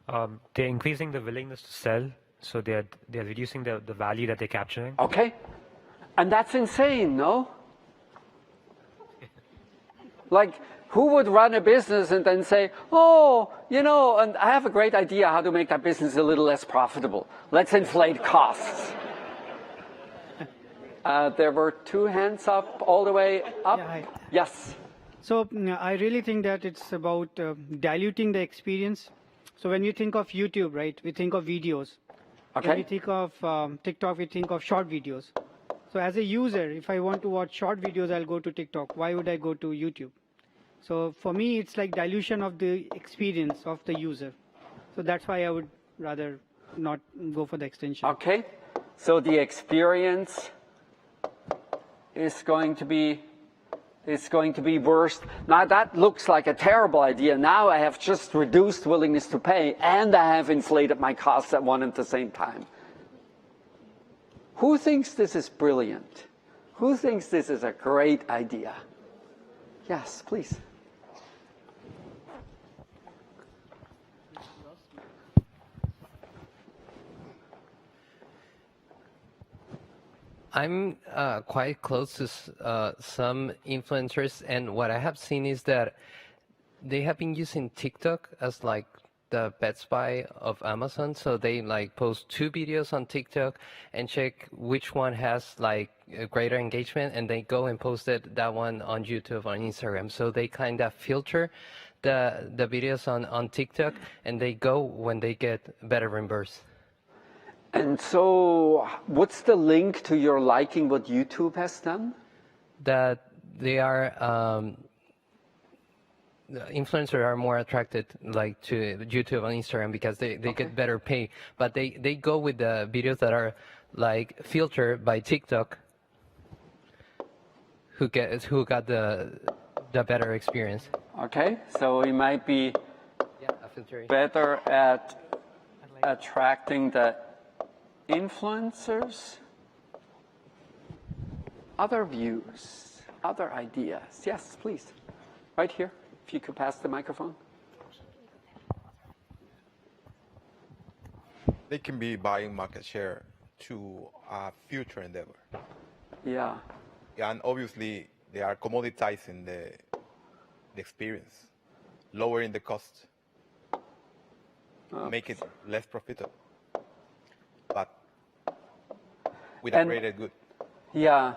Speaker 4: They're increasing the willingness to sell, so they're reducing the value that they're capturing.
Speaker 2: Okay. And that's insane, no? Like, who would run a business and then say, oh, you know, and I have a great idea how to make that business a little less profitable. Let's inflate costs. There were 2 hands up, all the way up.
Speaker 5: Yeah, hi.
Speaker 2: Yes.
Speaker 5: So I really think that it's about diluting the experience. So when you think of YouTube, right, we think of videos.
Speaker 2: Okay.
Speaker 5: When we think of TikTok, we think of short videos. So as a user, if I want to watch short videos, I'll go to TikTok. Why would I go to YouTube? So for me, it's like dilution of the experience of the user. So that's why I would rather not go for the extension.
Speaker 2: Okay. So the experience is going to be worse. Now that looks like a terrible idea. Now I have just reduced willingness to pay and I have inflated my costs at one and the same time. Who thinks this is brilliant? Who thinks this is a great idea? Yes, please.
Speaker 6: I'm quite close to some influencers, and what I have seen is that they have been using TikTok as like the Best Buy of Amazon. So they like post 2 videos on TikTok and check which one has like a greater engagement, and they go and post that one on YouTube or Instagram. So they kind of filter the videos on TikTok, and they go when they get better reimbursed.
Speaker 2: And so what's the link to your liking what YouTube has done?
Speaker 6: That they are, the influencers are more attracted like to YouTube and Instagram because they get better pay. But they go with the videos that are like filtered by TikTok, who got the better experience.
Speaker 2: Okay, so we might be better at attracting the influencers. Other views, other ideas. Yes, please. Right here, if you could pass the microphone.
Speaker 7: They can be buying market share to a future endeavor.
Speaker 2: Yeah.
Speaker 7: And obviously, they are commoditizing the experience, lowering the cost, make it less profitable, but with a greater good.
Speaker 2: Yeah.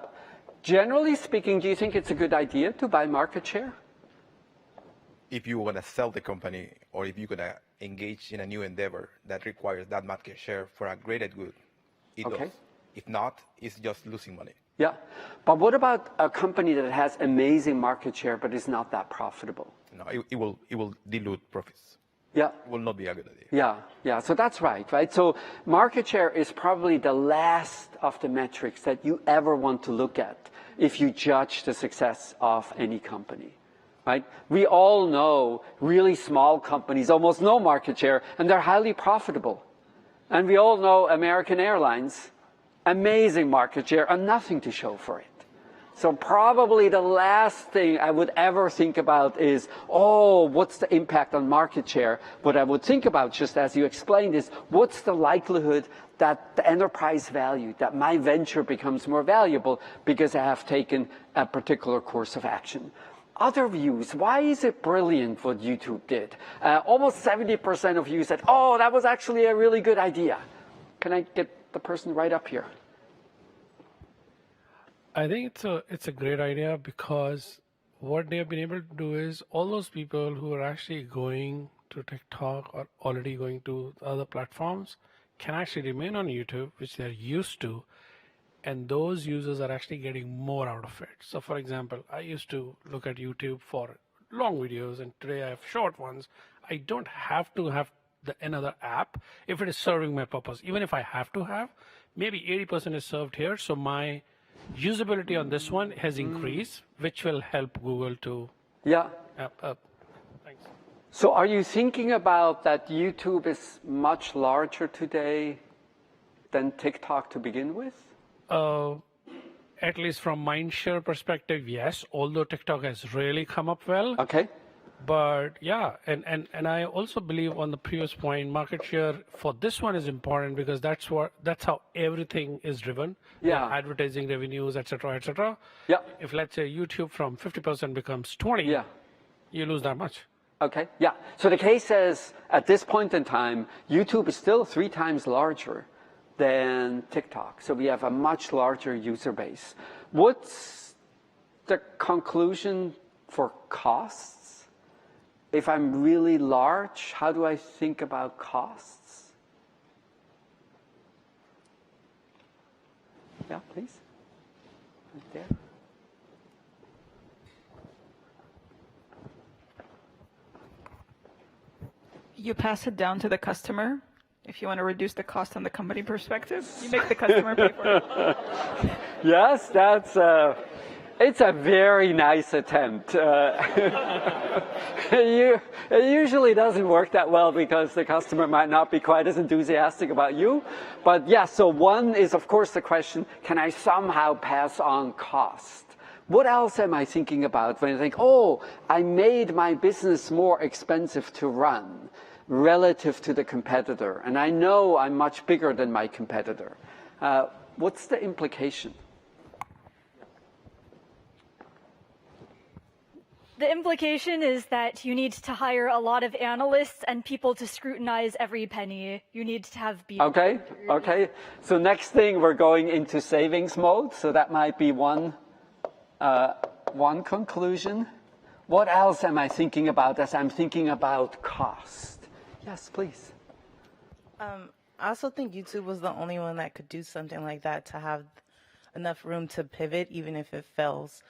Speaker 2: Generally speaking, do you think it's a good idea to buy market share?
Speaker 7: If you want to sell the company, or if you're going to engage in a new endeavor that requires that market share for a greater good, it does. If not, it's just losing money.
Speaker 2: Yeah. But what about a company that has amazing market share but is not that profitable?
Speaker 7: No, it will dilute profits.
Speaker 2: Yeah.
Speaker 7: It will not be a good idea.
Speaker 2: Yeah, yeah. So that's right? So market share is probably the last of the metrics that you ever want to look at if you judge the success of any company. Right? We all know really small companies, almost no market share, and they're highly profitable. And we all know American Airlines, amazing market share and nothing to show for it. So probably the last thing I would ever think about is, what's the impact on market share? What I would think about, just as you explained, is what's the likelihood that the enterprise value, that my venture becomes more valuable because I have taken a particular course of action. Other views, why is it brilliant what YouTube did? Almost 70% of you said, that was actually a really good idea. Can I get the person right up here?
Speaker 23: I think it's a great idea because what they have been able to do is all those people who are actually going to TikTok or already going to other platforms can actually remain on YouTube, which they're used to, and those users are actually getting more out of it. So for example, I used to look at YouTube for long videos, and today I have short ones. I don't have to have another app if it is serving my purpose. Even if I have to have, maybe 80% is served here, so my usability on this one has increased, which will help Google to Thanks.
Speaker 2: So are you thinking about that YouTube is much larger today than TikTok to begin with?
Speaker 23: At least from mindshare perspective, yes, although TikTok has really come up well.
Speaker 2: Okay.
Speaker 23: But yeah, and I also believe on the previous point, market share for this one is important because that's how everything is driven.
Speaker 2: Yeah.
Speaker 23: Advertising revenues, etc., etc.
Speaker 2: Yeah.
Speaker 23: If let's say YouTube from 50% becomes 20, you lose that much.
Speaker 2: Okay. Yeah. So the case says at this point in time, YouTube is still 3 times larger than TikTok. So we have a much larger user base. What's the conclusion for costs? If I'm really large, how do I think about costs? Yeah, please. Right there.
Speaker 24: You pass it down to the customer. If you want to reduce the cost on the company perspective, you make the customer pay for it.
Speaker 2: Yes, it's a very nice attempt. It usually doesn't work that well because the customer might not be quite as enthusiastic about you. But yeah, so one is, of course, the question, can I somehow pass on cost? What else am I thinking about when I think, I made my business more expensive to run relative to the competitor, and I know I'm much bigger than my competitor. What's the implication?
Speaker 3: the implication is that you need to hire a lot of analysts and people to scrutinize every penny. You need to have
Speaker 2: Okay, okay. So next thing, we're going into savings mode. So that might be one conclusion. What else am I thinking about as I'm thinking about cost? Yes, please.
Speaker 8: I also think YouTube was the only one that could do something like that, to have enough room to pivot even if it fails.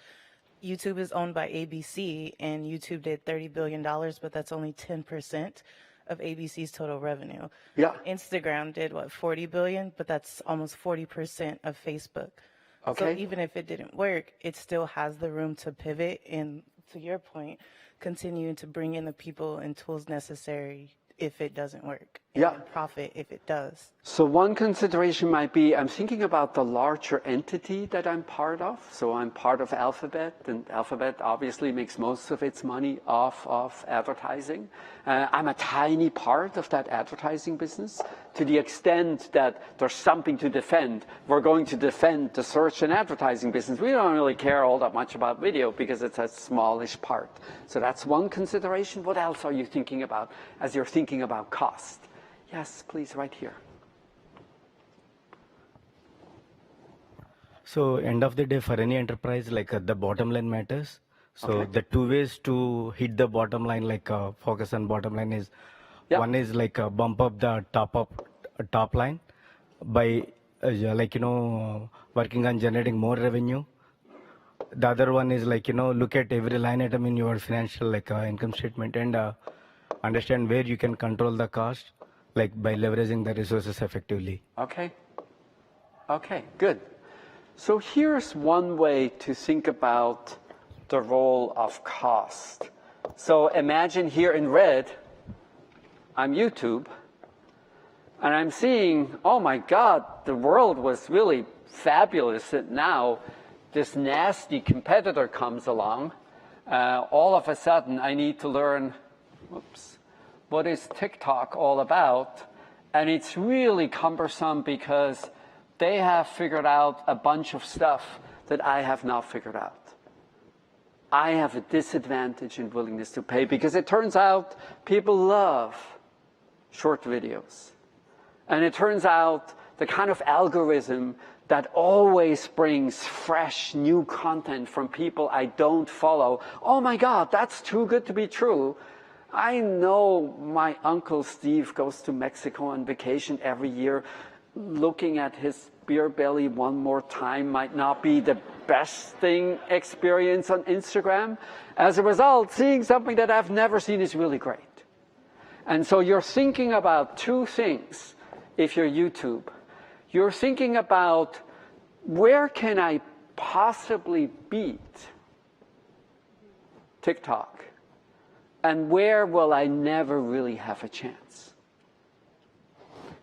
Speaker 8: YouTube is owned by ABC, and YouTube did $30 billion, but that's only 10% of ABC's total revenue.
Speaker 2: Yeah.
Speaker 8: Instagram did, what, 40 billion, but that's almost 40% of Facebook.
Speaker 2: Okay.
Speaker 8: So even if it didn't work, it still has the room to pivot and, to your point, continue to bring in the people and tools necessary if it doesn't work.
Speaker 2: Yeah.
Speaker 8: And profit if it does.
Speaker 2: So one consideration might be, I'm thinking about the larger entity that I'm part of. So I'm part of Alphabet, and Alphabet obviously makes most of its money off of advertising. I'm a tiny part of that advertising business. To the extent that there's something to defend, we're going to defend the search and advertising business. We don't really care all that much about video because it's a smallish part. So that's one consideration. What else are you thinking about as you're thinking about cost? Yes, please, right here.
Speaker 9: So end of the day, for any enterprise, like the bottom line matters. So
Speaker 2: Okay.
Speaker 9: the two ways to hit the bottom line, like focus on bottom line, is one is like bump up the top line by working on generating more revenue. The other one is look at every line item in your financial income statement and understand where you can control the cost, like by leveraging the resources effectively.
Speaker 2: Okay. Okay, good. So here's one way to think about the role of cost. So imagine here in red, I'm YouTube, and I'm seeing, oh my God, the world was really fabulous, and now this nasty competitor comes along. All of a sudden, I need to learn, what is TikTok all about? And it's really cumbersome because they have figured out a bunch of stuff that I have not figured out. I have a disadvantage in willingness to pay because it turns out people love short videos. And it turns out the kind of algorithm that always brings fresh, new content from people I don't follow. Oh my God, that's too good to be true. I know my Uncle Steve goes to Mexico on vacation every year. Looking at his beer belly one more time might not be the best thing experience on Instagram. As a result, seeing something that I've never seen is really great. And so you're thinking about two things if you're YouTube. You're thinking about where can I possibly beat TikTok? And where will I never really have a chance?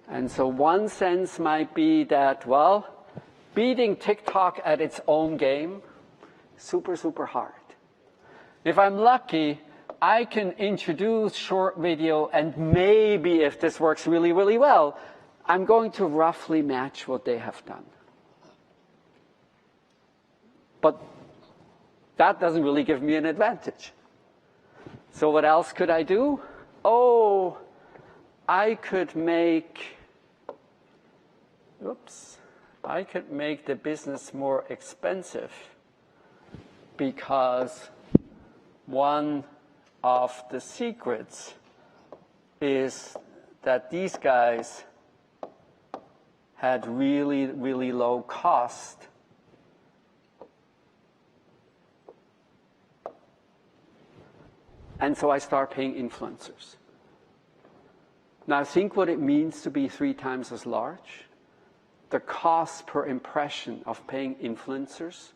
Speaker 2: And so one sense might be that, well, beating TikTok at its own game, super, super hard. If I'm lucky, I can introduce short video, and maybe if this works really, really well, I'm going to roughly match what they have done. But that doesn't really give me an advantage. So what else could I do? Oh, I could make the business more expensive because one of the secrets is that these guys had really, really low cost. And so I start paying influencers. Now think what it means to be 3 times as large. The cost per impression of paying influencers,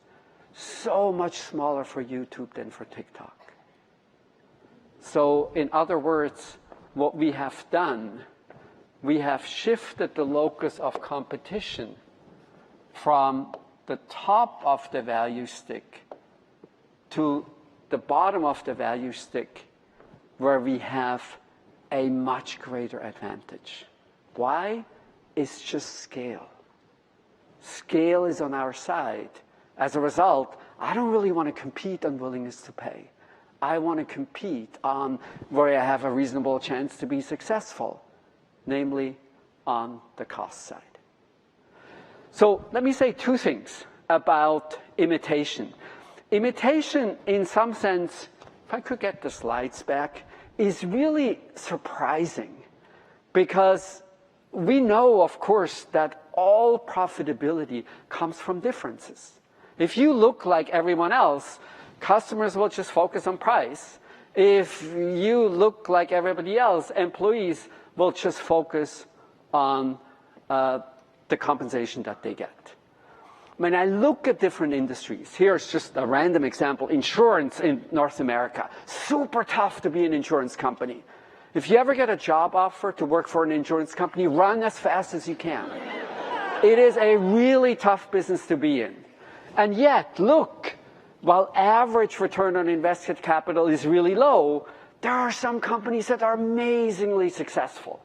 Speaker 2: so much smaller for YouTube than for TikTok. So in other words, what we have done, we have shifted the locus of competition from the top of the value stick to the bottom of the value stick, where we have a much greater advantage. Why? It's just scale. Scale is on our side. As a result, I don't really want to compete on willingness to pay. I want to compete on where I have a reasonable chance to be successful, namely on the cost side. So let me say two things about imitation. Imitation, in some sense, if I could get the slides back, is really surprising because we know, of course, that all profitability comes from differences. If you look like everyone else, customers will just focus on price. If you look like everybody else, employees will just focus on the compensation that they get. When I look at different industries, here's just a random example, insurance in North America. Super tough to be an insurance company. If you ever get a job offer to work for an insurance company, run as fast as you can. It is a really tough business to be in. And yet, look, while average return on invested capital is really low, there are some companies that are amazingly successful.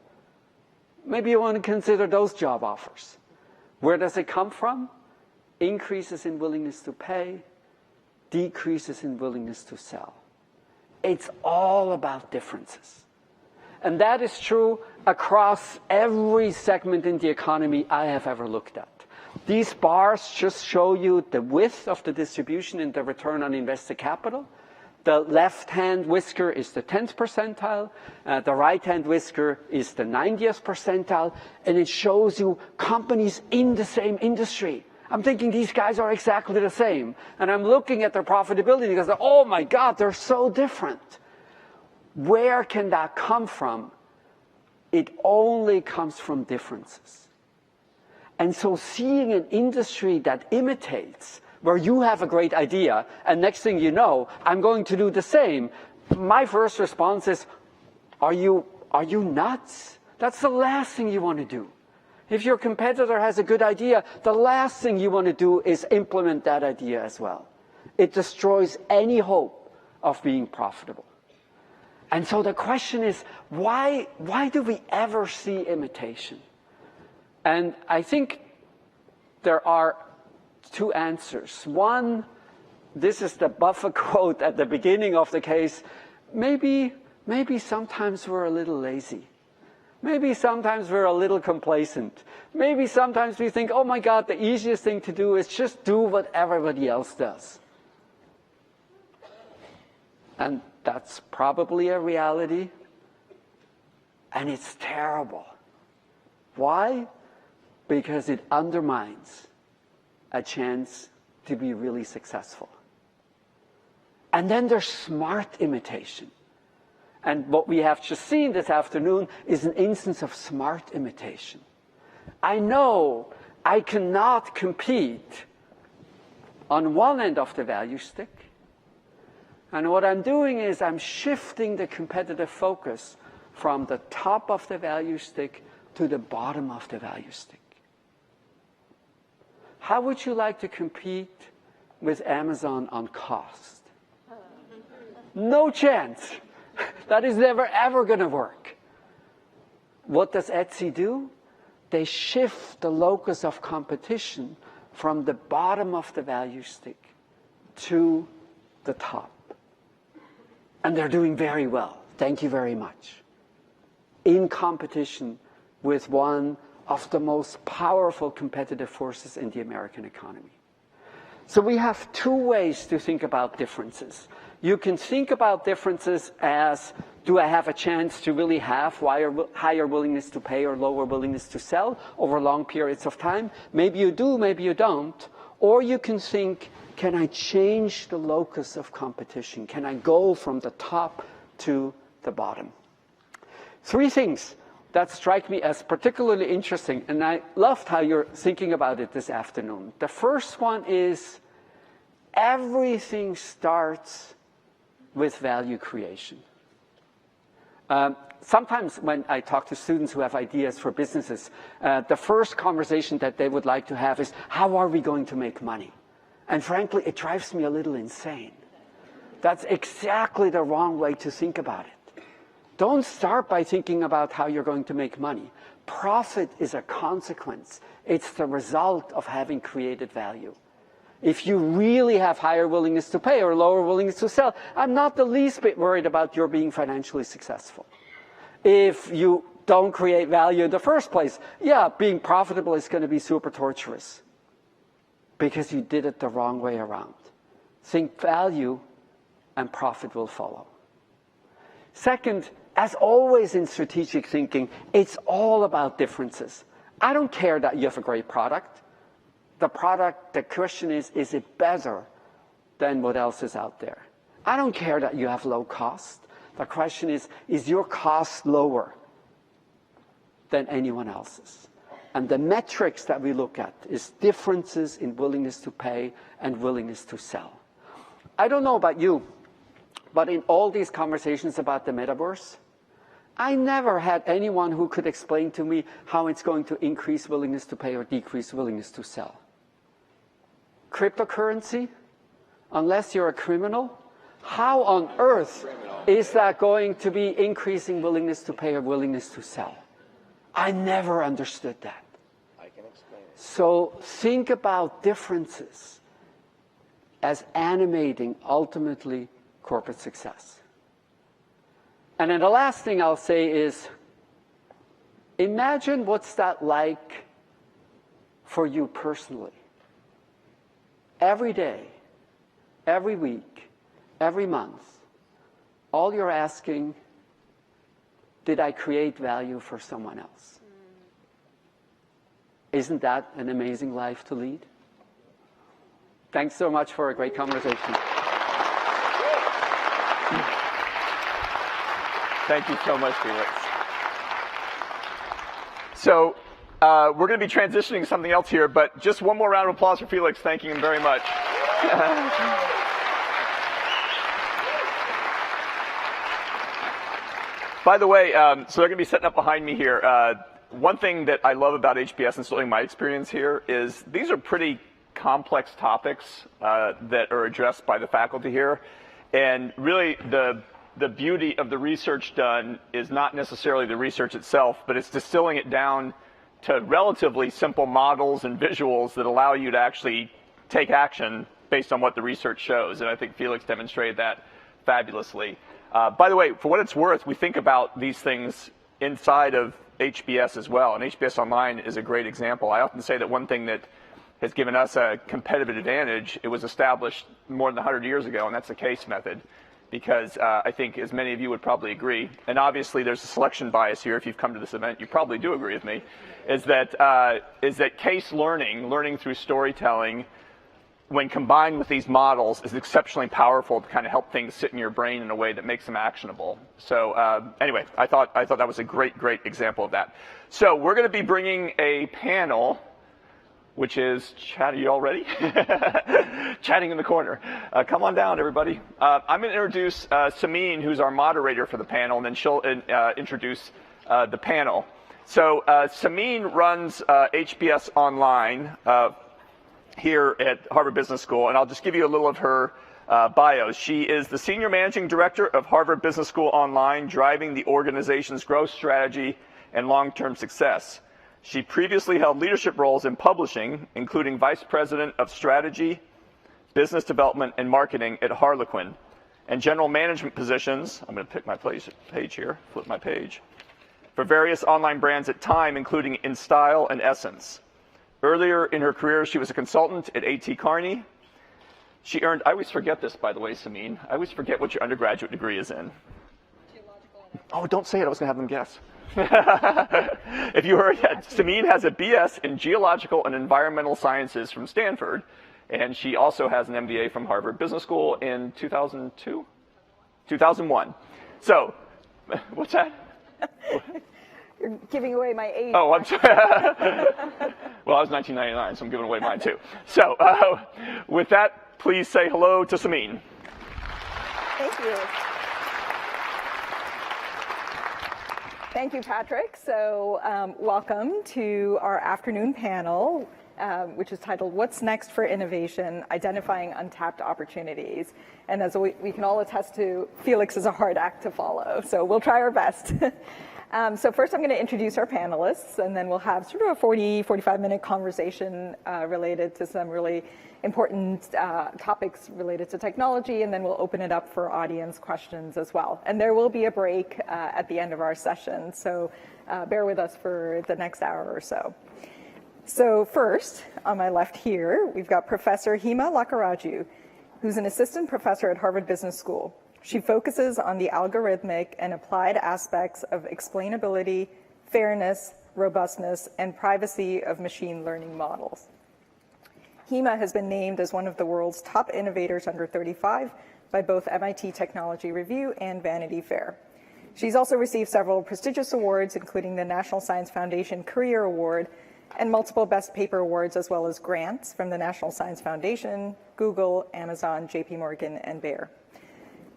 Speaker 2: Maybe you want to consider those job offers. Where does it come from? Increases in willingness to pay, decreases in willingness to sell. It's all about differences. And that is true across every segment in the economy I have ever looked at. These bars just show you the width of the distribution in the return on invested capital. The left-hand whisker is the 10th percentile. The right-hand whisker is the 90th percentile. And it shows you companies in the same industry. I'm thinking these guys are exactly the same. And I'm looking at their profitability because, oh my God, they're so different. Where can that come from? It only comes from differences. And so seeing an industry that imitates, where you have a great idea, and next thing you know, I'm going to do the same, my first response is, are you nuts? That's the last thing you want to do. If your competitor has a good idea, the last thing you want to do is implement that idea as well. It destroys any hope of being profitable. And so the question is, why do we ever see imitation? And I think there are two answers. One, this is the Buffett quote at the beginning of the case. Maybe sometimes we're a little lazy. Maybe sometimes we're a little complacent. Maybe sometimes we think, oh my God, the easiest thing to do is just do what everybody else does. And that's probably a reality. And it's terrible. Why? Because it undermines a chance to be really successful. And then there's smart imitation. And what we have just seen this afternoon is an instance of smart imitation. I know I cannot compete on one end of the value stick. And what I'm doing is I'm shifting the competitive focus from the top of the value stick to the bottom of the value stick. How would you like to compete with Amazon on cost? No chance. That is never ever going to work. What does Etsy do? They shift the locus of competition from the bottom of the value stick to the top. And they're doing very well. Thank you very much. In competition with one of the most powerful competitive forces in the American economy. So we have two ways to think about differences. You can think about differences as, do I have a chance to really have higher willingness to pay or lower willingness to sell over long periods of time? Maybe you do, maybe you don't. Or you can think, can I change the locus of competition? Can I go from the top to the bottom? Three things that strike me as particularly interesting, and I loved how you're thinking about it this afternoon. The first one is, everything starts with value creation. Sometimes when I talk to students who have ideas for businesses, the first conversation that they would like to have is, how are we going to make money? And frankly, it drives me a little insane. That's exactly the wrong way to think about it. Don't start by thinking about how you're going to make money. Profit is a consequence. It's the result of having created value. If you really have higher willingness to pay or lower willingness to sell, I'm not the least bit worried about your being financially successful. If you don't create value in the first place, yeah, being profitable is going to be super torturous because you did it the wrong way around. Think value and profit will follow. Second, as always in strategic thinking, it's all about differences. I don't care that you have a great product. The product, the question is it better than what else is out there? I don't care that you have low cost. The question is your cost lower than anyone else's? And the metrics that we look at is differences in willingness to pay and willingness to sell. I don't know about you, but in all these conversations about the metaverse, I never had anyone who could explain to me how it's going to increase willingness to pay or decrease willingness to sell. Cryptocurrency, unless you're a criminal, how on earth is that going to be increasing willingness to pay or willingness to sell? I never understood that.
Speaker 1: I can explain it.
Speaker 2: So think about differences as animating, ultimately, corporate success. And then the last thing I'll say is, imagine what's that like for you personally. Every day, every week, every month, all you're asking, did I create value for someone else? Isn't that an amazing life to lead? Thanks so much for a great conversation.
Speaker 10: Thank you so much, Felix. So we're going to be transitioning to something else here, but just one more round of applause for Felix, thanking him very much. By the way, so they're going to be setting up behind me here. One thing that I love about HBS, and certainly my experience here, is these are pretty complex topics that are addressed by the faculty here. And really, the beauty of the research done is not necessarily the research itself, but it's distilling it down to relatively simple models and visuals that allow you to actually take action based on what the research shows. And I think Felix demonstrated that fabulously. By the way, for what it's worth, we think about these things inside of HBS as well. And HBS Online is a great example. I often say that one thing that has given us a competitive advantage, it was established more than 100 years ago, and that's the case method. Because I think, as many of you would probably agree, and obviously there's a selection bias here. If you've come to this event, you probably do agree with me, is that case learning through storytelling, when combined with these models, is exceptionally powerful to kind of help things sit in your brain in a way that makes them actionable. So anyway, I thought that was a great example of that. So we're going to be bringing a panel, which is, are you all ready? Chatting in the corner. Come on down, everybody. I'm going to introduce Simeen, who's our moderator for the panel, and then she'll introduce the panel. So Simeen runs HBS Online here at Harvard Business School, and I'll just give you a little of her bio. She is the Senior Managing Director of Harvard Business School Online, driving the organization's growth strategy and long-term success. She previously held leadership roles in publishing, including Vice President of Strategy, Business Development, and Marketing at Harlequin, and general management positions, I'm going to pick my page here, flip my page, for various online brands at Time, including InStyle and Essence. Earlier in her career, she was a consultant at A.T. Kearney. She earned, I always forget this, by the way, Simeen, I always forget what your undergraduate degree is in. Oh, don't say it, I was going to have them guess. If you heard that, Simeen has a BS in Geological and Environmental Sciences from Stanford, and she also has an MBA from Harvard Business School in 2002? 2001. So, what's that?
Speaker 11: You're giving away my age.
Speaker 10: Oh, I'm sorry. Well, I was 1999, so I'm giving away mine too. So, with that, please say hello to Simeen.
Speaker 11: Thank you. Thank you, Patrick. So welcome to our afternoon panel, which is titled, What's Next for Innovation? Identifying Untapped Opportunities. And as we can all attest to, Felix is a hard act to follow, so we'll try our best. So first I'm going to introduce our panelists, and then we'll have sort of a 45-minute conversation related to some really important topics related to technology, and then we'll open it up for audience questions as well. And there will be a break at the end of our session, so bear with us for the next hour or so. So first, on my left here, we've got Professor Hima Lakkaraju, who's an assistant professor at Harvard Business School. She focuses on the algorithmic and applied aspects of explainability, fairness, robustness, and privacy of machine learning models. Hima has been named as one of the world's top innovators under 35 by both MIT Technology Review and Vanity Fair. She's also received several prestigious awards, including the National Science Foundation Career Award and multiple Best Paper Awards, as well as grants from the National Science Foundation, Google, Amazon, JP Morgan, and Bayer.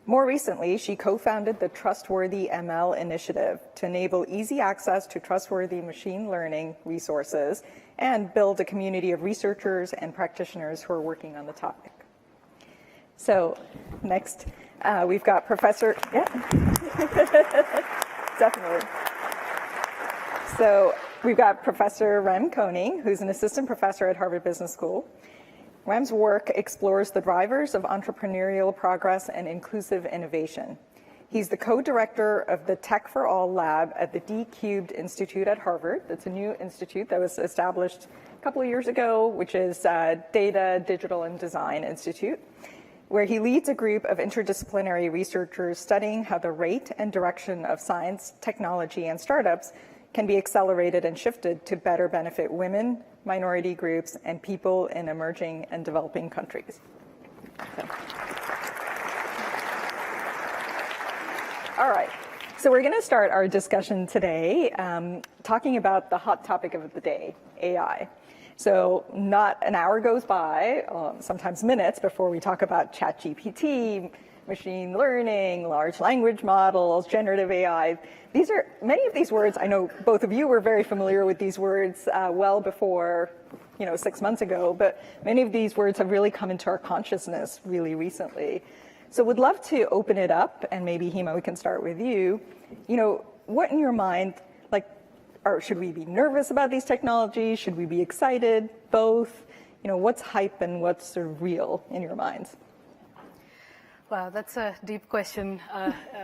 Speaker 11: More recently, she co-founded the Trustworthy ML initiative to enable easy access to trustworthy machine learning resources and build a community of researchers and practitioners who are working on the topic. So next, we've got Professor, definitely. So we've got Professor Rem Koning, who's an assistant professor at Harvard Business School. Rem's work explores the drivers of entrepreneurial progress and inclusive innovation. He's the co-director of the Tech for All lab at the D-Cubed Institute at Harvard. That's a new institute that was established a couple of years ago, which is Data, Digital, and Design Institute, where he leads a group of interdisciplinary researchers studying how the rate and direction of science, technology, and startups can be accelerated and shifted to better benefit women, minority groups, and people in emerging and developing countries. Okay. All right, so we're going to start our discussion today talking about the hot topic of the day, AI. So not an hour goes by, sometimes minutes, before we talk about ChatGPT, machine learning, large language models, generative AI. Many of these words, I know both of you were very familiar with these words well before, 6 months ago, but many of these words have really come into our consciousness really recently. So would love to open it up, and maybe Hima, we can start with you. What in your mind, should we be nervous about these technologies? Should we be excited? Both? What's hype and what's sort of real in your minds?
Speaker 12: Wow, that's a deep question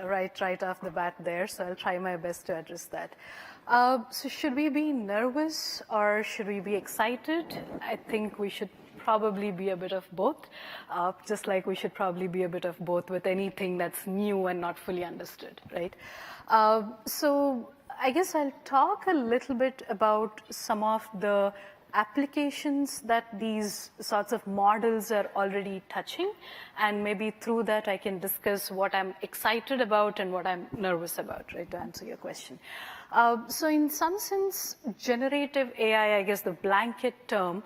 Speaker 12: right off the bat there, so I'll try my best to address that. So should we be nervous or should we be excited? I think we should probably be a bit of both, just like we should probably be a bit of both with anything that's new and not fully understood, right? So I guess I'll talk a little bit about some of the applications that these sorts of models are already touching, and maybe through that I can discuss what I'm excited about and what I'm nervous about, right, to answer your question. So in some sense, generative AI, I guess the blanket term,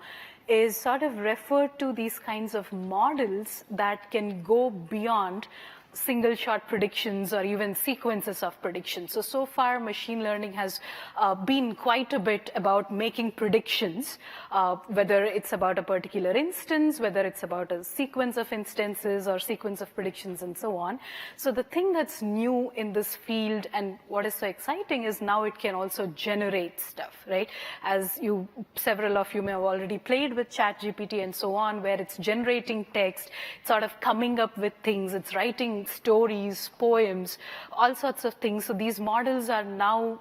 Speaker 12: is sort of referred to these kinds of models that can go beyond single shot predictions or even sequences of predictions. So far machine learning has been quite a bit about making predictions, whether it's about a particular instance, whether it's about a sequence of instances or sequence of predictions and so on. So the thing that's new in this field and what is so exciting is now it can also generate stuff, right? As several of you may have already played with ChatGPT and so on, where it's generating text, it's sort of coming up with things, it's writing stories, poems, all sorts of things. So these models are now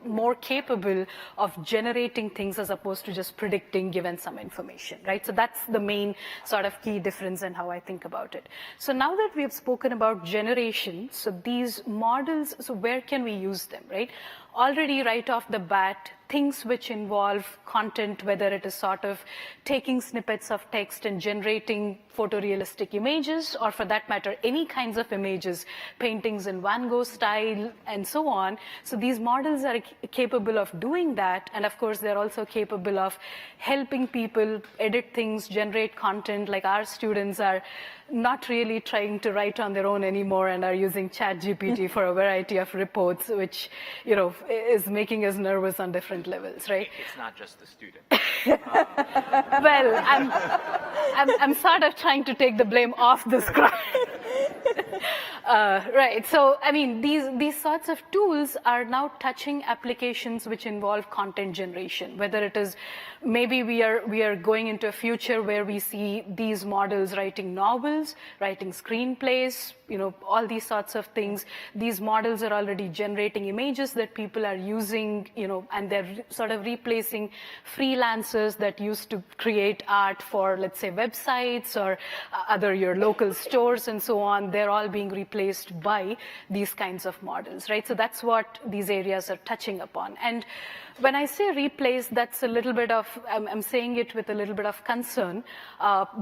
Speaker 12: more capable of generating things as opposed to just predicting given some information, right? So that's the main sort of key difference in how I think about it. So now that we have spoken about generation, so these models, so where can we use them, right? Already right off the bat, things which involve content, whether it is sort of taking snippets of text and generating photorealistic images, or for that matter, any kinds of images, paintings in Van Gogh style, and so on. So these models are capable of doing that, and of course, they're also capable of helping people edit things, generate content, like our students are not really trying to write on their own anymore and are using ChatGPT for a variety of reports, which, is making us nervous on different levels, right?
Speaker 13: It's not just the student.
Speaker 12: Well, I'm sort of trying to take the blame off the scribe. Right. So, I mean, these sorts of tools are now touching applications which involve content generation. Whether it is, maybe we are going into a future where we see these models writing novels, writing screenplays, all these sorts of things. These models are already generating images that people are using, and they're sort of replacing freelancers that used to create art for, let's say, websites or other your local stores and so on. They're all being replaced by these kinds of models, right? So that's what these areas are touching upon. And when I say replace, that's a little bit of, I'm saying it with a little bit of concern,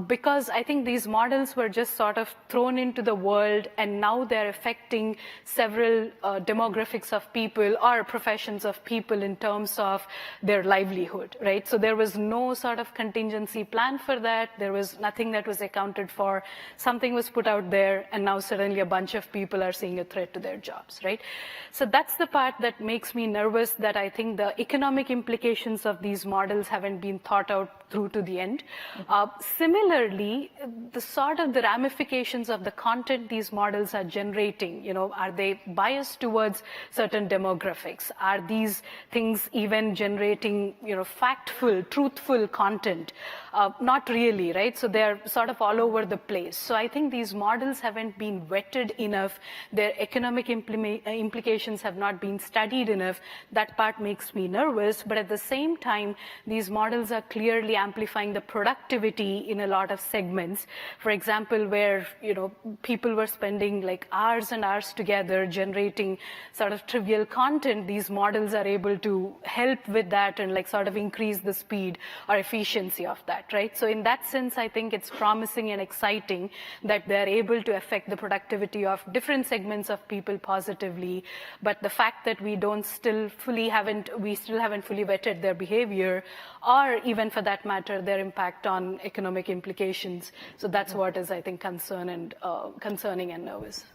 Speaker 12: because I think these models were just sort of thrown into the world, and now they're affecting several demographics of people or professions of people in terms of their livelihood, right? So there was no sort of contingency plan for that. There was nothing that was accounted for. Something was put out there, and now suddenly a bunch of people are seeing a threat to their jobs, right? So that's the part that makes me nervous, that I think the economic implications of these models haven't been thought out through to the end. Similarly, the ramifications of the content these models are generating, are they biased towards certain demographics? Are these things even generating, factful, truthful content? Not really, right? So they're sort of all over the place. So I think these models haven't been vetted enough. Their economic implications have not been studied enough. That part makes me nervous. But at the same time, these models are clearly amplifying the productivity in a lot of segments. For example, where people were spending like hours and hours together generating sort of trivial content, these models are able to help with that and like sort of increase the speed or efficiency of that, right? So in that sense, I think it's promising and exciting that they're able to affect the productivity of different segments of people positively. But the fact that we still haven't fully vetted their behavior, or even for that matter, their impact on economic implications. So that's what is, I think, concerning and nervous.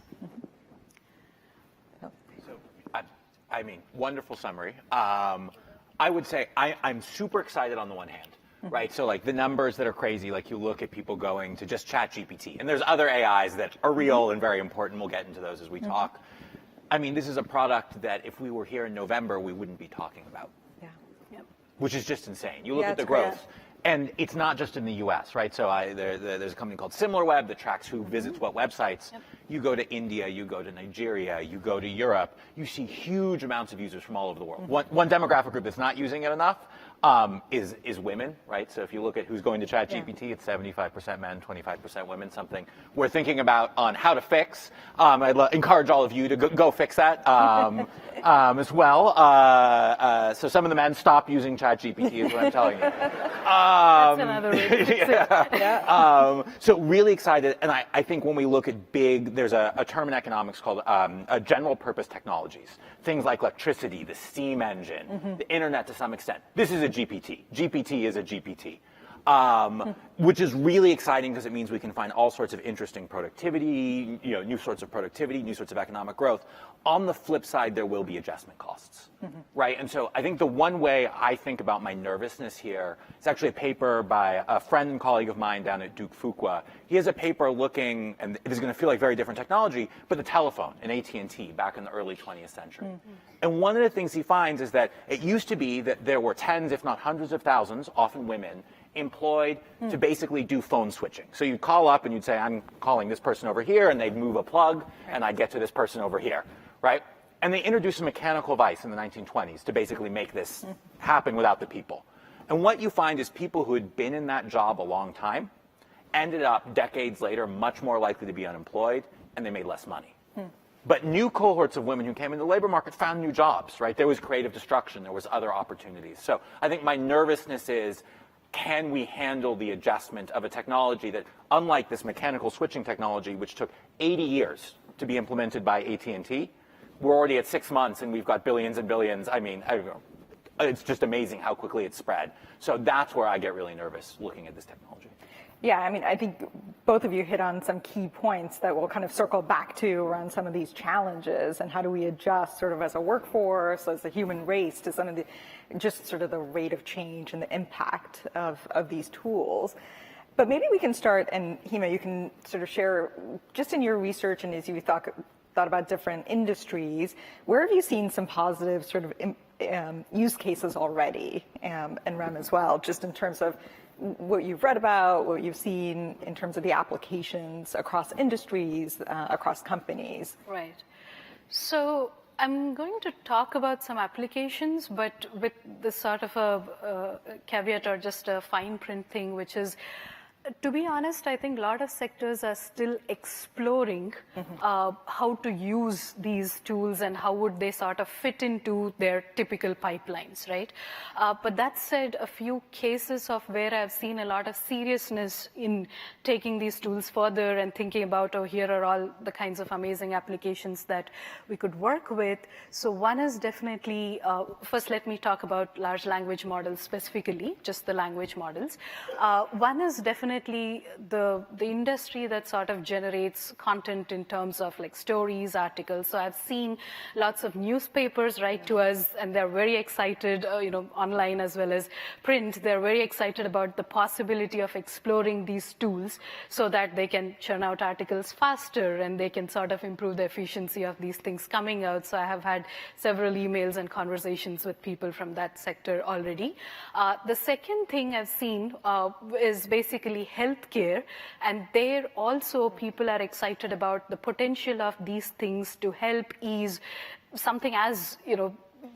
Speaker 13: I mean, wonderful summary. I would say I'm super excited on the one hand, right? So like the numbers that are crazy, like you look at people going to just ChatGPT, and there's other AIs that are real and very important. We'll get into those as we talk. I mean, this is a product that if we were here in November, we wouldn't be talking about. Which is just insane. You look at the growth, and it's not just in the U.S., right? So there's a company called SimilarWeb that tracks who visits what websites. You go to India, you go to Nigeria, you go to Europe, you see huge amounts of users from all over the world. One demographic group that's not using it enough is women, right? So if you look at who's going to ChatGPT, it's 75% men, 25% women, something we're thinking about on how to fix. I'd encourage all of you to go fix that as well. So some of the men stop using ChatGPT is what I'm telling you.
Speaker 12: That's another way to fix it.
Speaker 13: So really excited, and I think when we look at big, there's a term in economics called general purpose technologies. Things like electricity, the steam engine, the internet to some extent. This is a GPT. GPT is a GPT. Which is really exciting because it means we can find all sorts of interesting productivity, new sorts of productivity, new sorts of economic growth. On the flip side, there will be adjustment costs, right? And so I think the one way I think about my nervousness here, it's actually a paper by a friend and colleague of mine down at Duke Fuqua. He has a paper looking, and it is going to feel like very different technology, but the telephone and AT&T back in the early 20th century. And one of the things he finds is that it used to be that there were tens, if not hundreds of thousands, often women, employed to basically do phone switching. So you'd call up and you'd say, I'm calling this person over here, and they'd move a plug, and I'd get to this person over here, right? And they introduced a mechanical device in the 1920s to basically make this happen without the people. And what you find is people who had been in that job a long time ended up decades later much more likely to be unemployed, and they made less money. But new cohorts of women who came into the labor market found new jobs, right? There was creative destruction, there was other opportunities. So I think my nervousness is, can we handle the adjustment of a technology that, unlike this mechanical switching technology, which took 80 years to be implemented by AT&T, we're already at 6 months and we've got billions and billions. I mean, it's just amazing how quickly it's spread. So that's where I get really nervous looking at this technology.
Speaker 11: Yeah, I mean, I think both of you hit on some key points that we'll kind of circle back to around some of these challenges and how do we adjust sort of as a workforce, as a human race to some of the, just sort of the rate of change and the impact of these tools. But maybe we can start, and Hima, you can sort of share, just in your research and as you thought about different industries, where have you seen some positive sort of use cases already, and Rem as well, just in terms of what you've read about, what you've seen in terms of the applications across industries, across companies?
Speaker 12: Right. So I'm going to talk about some applications, but with this sort of a caveat or just a fine print thing, which is, to be honest, I think a lot of sectors are still exploring how to use these tools and how would they sort of fit into their typical pipelines, right? But that said, a few cases of where I've seen a lot of seriousness in taking these tools further and thinking about, oh, here are all the kinds of amazing applications that we could work with. So one is definitely, first let me talk about large language models specifically, just the language models. One is definitely the industry that sort of generates content in terms of like stories, articles. So I've seen lots of newspapers write to us, and they're very excited, online as well as print. They're very excited about the possibility of exploring these tools so that they can churn out articles faster and they can sort of improve the efficiency of these things coming out. So I have had several emails and conversations with people from that sector already. The second thing I've seen is basically healthcare, and there also people are excited about the potential of these things to help ease something as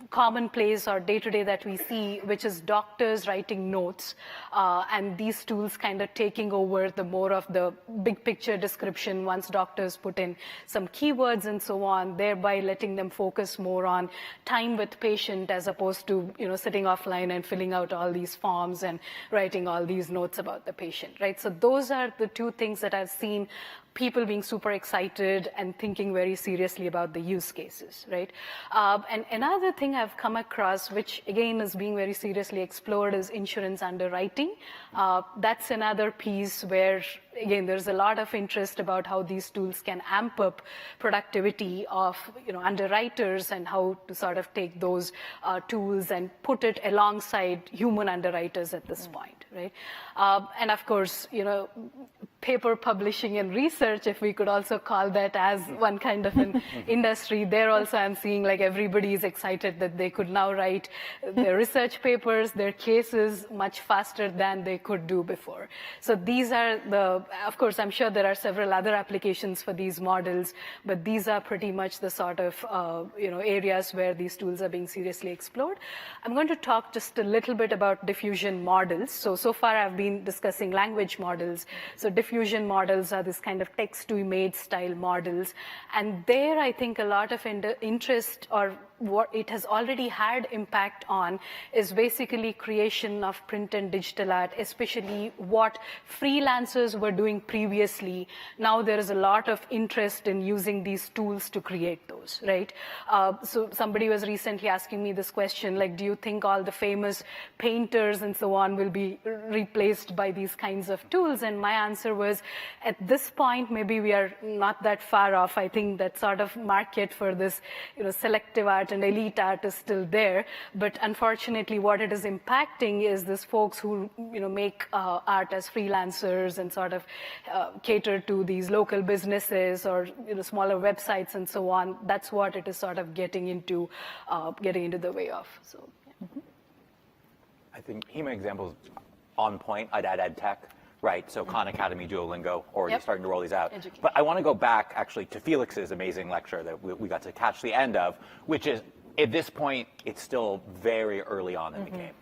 Speaker 12: commonplace or day-to-day that we see, which is doctors writing notes, and these tools kind of taking over the more of the big picture description once doctors put in some keywords and so on, thereby letting them focus more on time with patient as opposed to sitting offline and filling out all these forms and writing all these notes about the patient, right? So those are the two things that I've seen people being super excited and thinking very seriously about the use cases, right? And another thing I've come across, which again is being very seriously explored, is insurance underwriting. That's another piece where, again, there's a lot of interest about how these tools can amp up productivity of underwriters and how to sort of take those tools and put it alongside human underwriters at this point, right? And of course, paper publishing and research, if we could also call that as one kind of an industry, there also I'm seeing like everybody is excited that they could now write their research papers, their cases much faster than they could do before. So these are of course, I'm sure there are several other applications for these models, but these are pretty much the sort of areas where these tools are being seriously explored. I'm going to talk just a little bit about diffusion models. So far I've been discussing language models. So diffusion models are this kind of text-to-image style models. And there I think a lot of interest, or what it has already had impact on, is basically creation of print and digital art, especially what freelancers were doing previously. Now there is a lot of interest in using these tools to create those, right? So somebody was recently asking me this question, like, do you think all the famous painters and so on will be replaced by these kinds of tools? And my answer was, at this point, maybe we are not that far off. I think that sort of market for this, selective art and elite art is still there. But unfortunately, what it is impacting is this folks who, make art as freelancers and sort of cater to these local businesses or, smaller websites and so on. That's what it is sort of getting into the way of. So, yeah.
Speaker 13: I think Hima examples on point. I'd add ed tech. Right, so Khan Academy, Duolingo, already starting to roll these out.
Speaker 12: Education.
Speaker 13: But I want to go back actually to Felix's amazing lecture that we got to catch the end of, which is, at this point, it's still very early on in the game.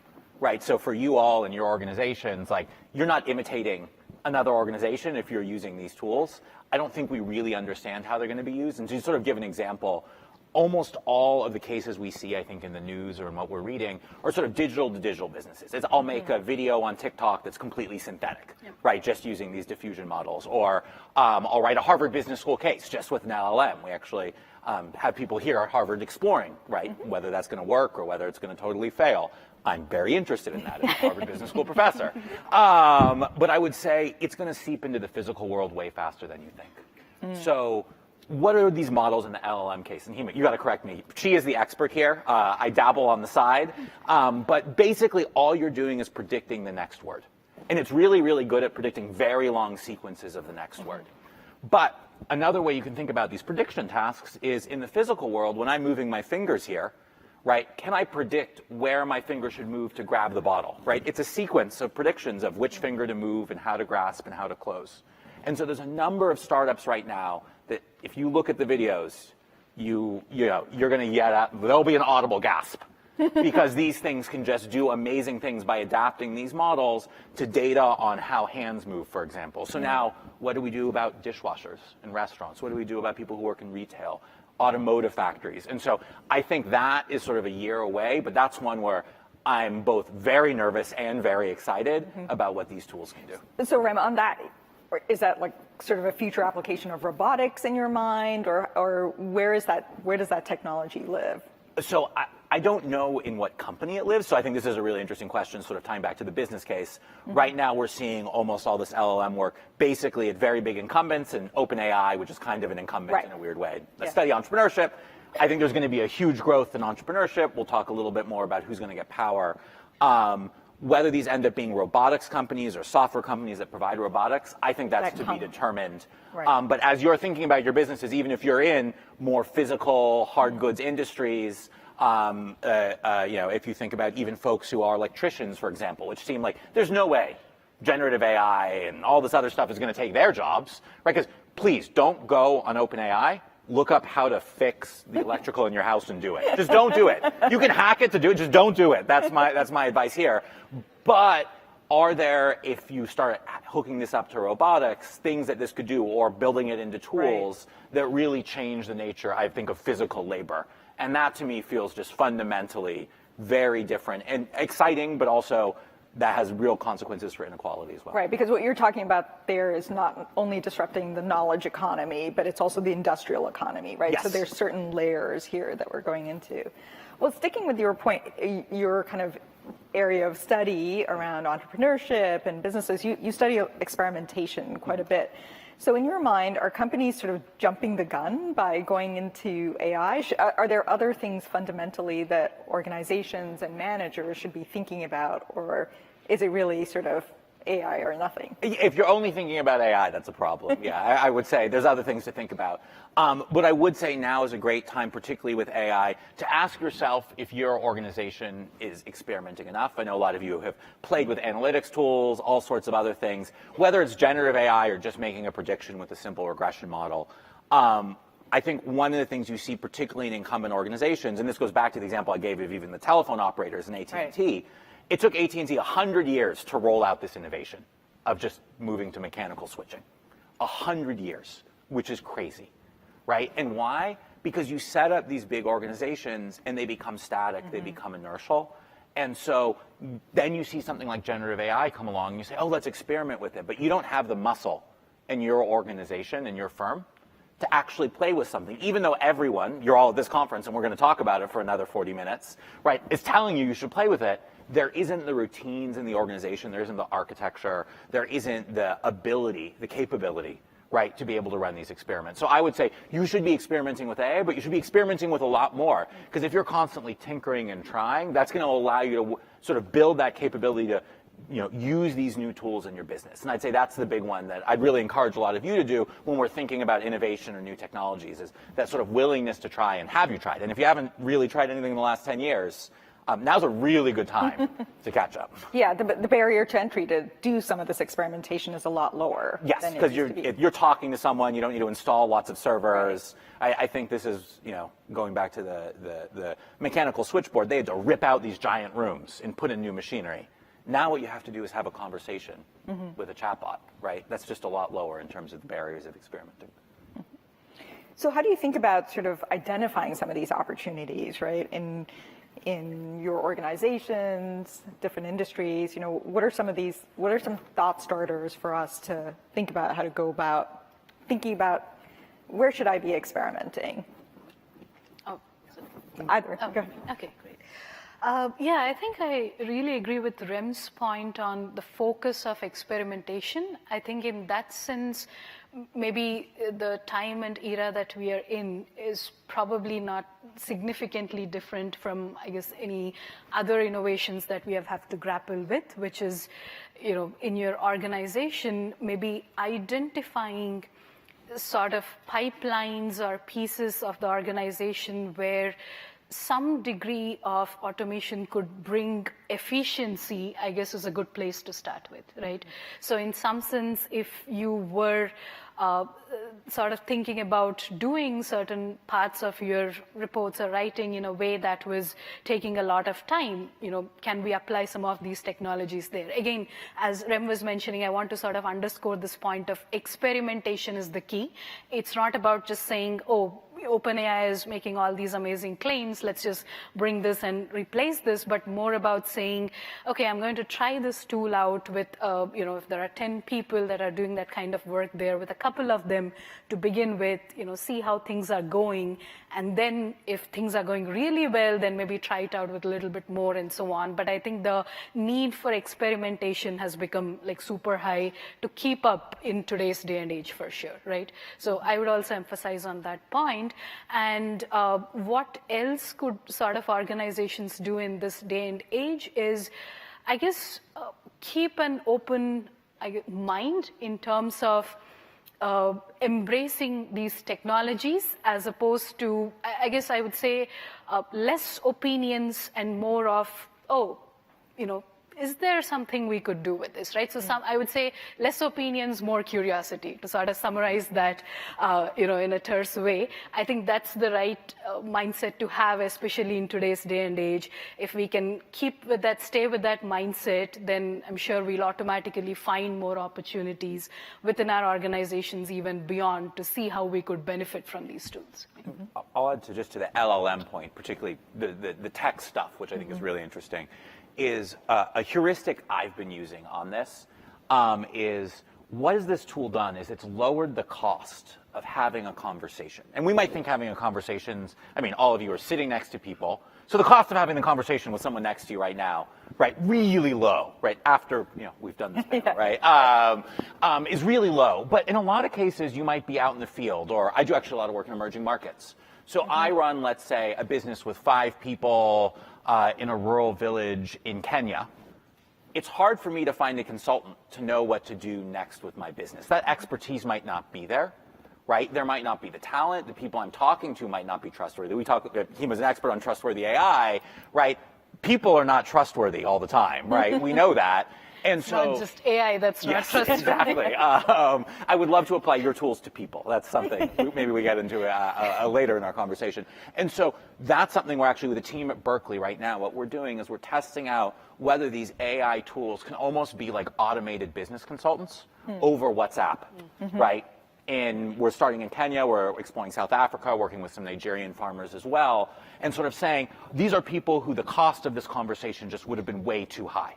Speaker 13: Right, so for you all and your organizations, like, you're not imitating another organization if you're using these tools. I don't think we really understand how they're going to be used. And to sort of give an example, almost all of the cases we see, I think, in the news or in what we're reading are sort of digital to digital businesses. I'll make a video on TikTok that's completely synthetic, right, just using these diffusion models. Or I'll write a Harvard Business School case just with an LLM. We actually have people here at Harvard exploring, right, whether that's going to work or whether it's going to totally fail. I'm very interested in that as a Harvard Business School professor. But I would say it's going to seep into the physical world way faster than you think. So what are these models in the LLM case? And Hima, you got to correct me. She is the expert here. I dabble on the side. But basically, all you're doing is predicting the next word. And it's really, really good at predicting very long sequences of the next word. But another way you can think about these prediction tasks is in the physical world, when I'm moving my fingers here, right, can I predict where my finger should move to grab the bottle, right? It's a sequence of predictions of which finger to move and how to grasp and how to close. And so there's a number of startups right now that if you look at the videos, you're going to get out, there'll be an audible gasp. Because these things can just do amazing things by adapting these models to data on how hands move, for example. So now, what do we do about dishwashers in restaurants? What do we do about people who work in retail, automotive factories? And so I think that is sort of a year away, but that's one where I'm both very nervous and very excited about what these tools can do.
Speaker 11: So Rem, on that, is that like sort of a future application of robotics in your mind, or where does that technology live?
Speaker 13: So I don't know in what company it lives, so I think this is a really interesting question, sort of tying back to the business case. Right now, we're seeing almost all this LLM work basically at very big incumbents, and OpenAI, which is kind of an incumbent in a weird way. Let's study entrepreneurship. I think there's going to be a huge growth in entrepreneurship. We'll talk a little bit more about who's going to get power. Whether these end up being robotics companies or software companies that provide robotics, I think that's to be determined. But as you're thinking about your businesses, even if you're in more physical, hard goods industries, if you think about even folks who are electricians, for example, which seem like there's no way generative AI and all this other stuff is going to take their jobs, right? Because please don't go on OpenAI. Look up how to fix the electrical in your house and do it. Just don't do it. You can hack it to do it. Just don't do it. That's my advice here. But are there, if you start hooking this up to robotics, things that this could do, or building it into tools that really change the nature, I think, of physical labor? And that to me feels just fundamentally very different and exciting, but also that has real consequences for inequality as well.
Speaker 11: Right, because what you're talking about there is not only disrupting the knowledge economy, but it's also the industrial economy, right?
Speaker 13: Yes.
Speaker 11: So there's certain layers here that we're going into. Well, sticking with your point, your kind of area of study around entrepreneurship and businesses, you study experimentation quite a bit. So in your mind, are companies sort of jumping the gun by going into AI? Are there other things fundamentally that organizations and managers should be thinking about, or is it really sort of AI or nothing?
Speaker 13: If you're only thinking about AI, that's a problem. Yeah, I would say there's other things to think about. What I would say now is a great time, particularly with AI, to ask yourself if your organization is experimenting enough. I know a lot of you have played with analytics tools, all sorts of other things, whether it's generative AI or just making a prediction with a simple regression model. I think one of the things you see, particularly in incumbent organizations, and this goes back to the example I gave of even the telephone operators in AT&T, it took AT&T 100 years to roll out this innovation of just moving to mechanical switching. 100 years, which is crazy, right? And why? Because you set up these big organizations and they become static, they become inertial. And so then you see something like generative AI come along and you say, oh, let's experiment with it. But you don't have the muscle in your organization, in your firm, to actually play with something, even though everyone, you're all at this conference and we're going to talk about it for another 40 minutes, right, is telling you should play with it. There isn't the routines in the organization, there isn't the architecture, there isn't the ability, the capability, right, to be able to run these experiments. So I would say you should be experimenting with AI, but you should be experimenting with a lot more. Because if you're constantly tinkering and trying, that's going to allow you to sort of build that capability to use these new tools in your business. And I'd say that's the big one that I'd really encourage a lot of you to do when we're thinking about innovation or new technologies, is that sort of willingness to try. And have you tried? And if you haven't really tried anything in the last 10 years, now's a really good time to catch up.
Speaker 11: Yeah, the barrier to entry to do some of this experimentation is a lot lower.
Speaker 13: Yes, because you're talking to someone, you don't need to install lots of servers. Right. I think this is, going back to the mechanical switchboard, they had to rip out these giant rooms and put in new machinery. Now what you have to do is have a conversation with a chatbot, right? That's just a lot lower in terms of the barriers of experimenting.
Speaker 11: So how do you think about sort of identifying some of these opportunities, right? In your organizations, different industries, what are some thought starters for us to think about how to go about thinking about where should I be experimenting? Either. Go ahead.
Speaker 12: Okay, great. I think I really agree with Rem's point on the focus of experimentation. I think in that sense, maybe the time and era that we are in is probably not significantly different from, I guess, any other innovations that we have to grapple with, which is, in your organization, maybe identifying sort of pipelines or pieces of the organization where some degree of automation could bring efficiency, I guess, is a good place to start with, right? So in some sense, if you were sort of thinking about doing certain parts of your reports or writing in a way that was taking a lot of time, can we apply some of these technologies there? Again, as Rem was mentioning, I want to sort of underscore this point of experimentation is the key. It's not about just saying, oh, OpenAI is making all these amazing claims, let's just bring this and replace this, but more about saying, okay, I'm going to try this tool out with, if there are 10 people that are doing that kind of work there, with a couple of them to begin with, see how things are going, and then if things are going really well, then maybe try it out with a little bit more and so on. But I think the need for experimentation has become like super high to keep up in today's day and age for sure, right? So I would also emphasize on that point. And what else could sort of organizations do in this day and age is, I guess, keep an open mind in terms of embracing these technologies, as opposed to, I guess I would say, less opinions and more of, is there something we could do with this, right? So I would say less opinions, more curiosity, to sort of summarize that, in a terse way. I think that's the right mindset to have, especially in today's day and age. If we can keep with that, stay with that mindset, then I'm sure we'll automatically find more opportunities within our organizations, even beyond, to see how we could benefit from these tools.
Speaker 13: I'll add to the LLM point, particularly the tech stuff, which I think is really interesting. Is a heuristic I've been using on this is, what has this tool done is it's lowered the cost of having a conversation. And we might think having a conversation, all of you are sitting next to people, so the cost of having the conversation with someone next to you right now, right, really low, right, after, we've done this panel, right, is really low. But in a lot of cases, you might be out in the field, or I do actually a lot of work in emerging markets. So I run, let's say, a business with 5 people, in a rural village in Kenya. It's hard for me to find a consultant to know what to do next with my business. That expertise might not be there, right? There might not be the talent. The people I'm talking to might not be trustworthy. Hima's an expert on trustworthy AI, right? People are not trustworthy all the time, right? We know that. And
Speaker 12: it's
Speaker 13: so,
Speaker 12: not just AI that's not trustworthy.
Speaker 13: Exactly. I would love to apply your tools to people. That's something maybe we get into later in our conversation. And so that's something we're actually, with the team at Berkeley right now, what we're doing is we're testing out whether these AI tools can almost be like automated business consultants over WhatsApp, right? And we're starting in Kenya, we're exploring South Africa, working with some Nigerian farmers as well, and sort of saying, these are people who the cost of this conversation just would have been way too high.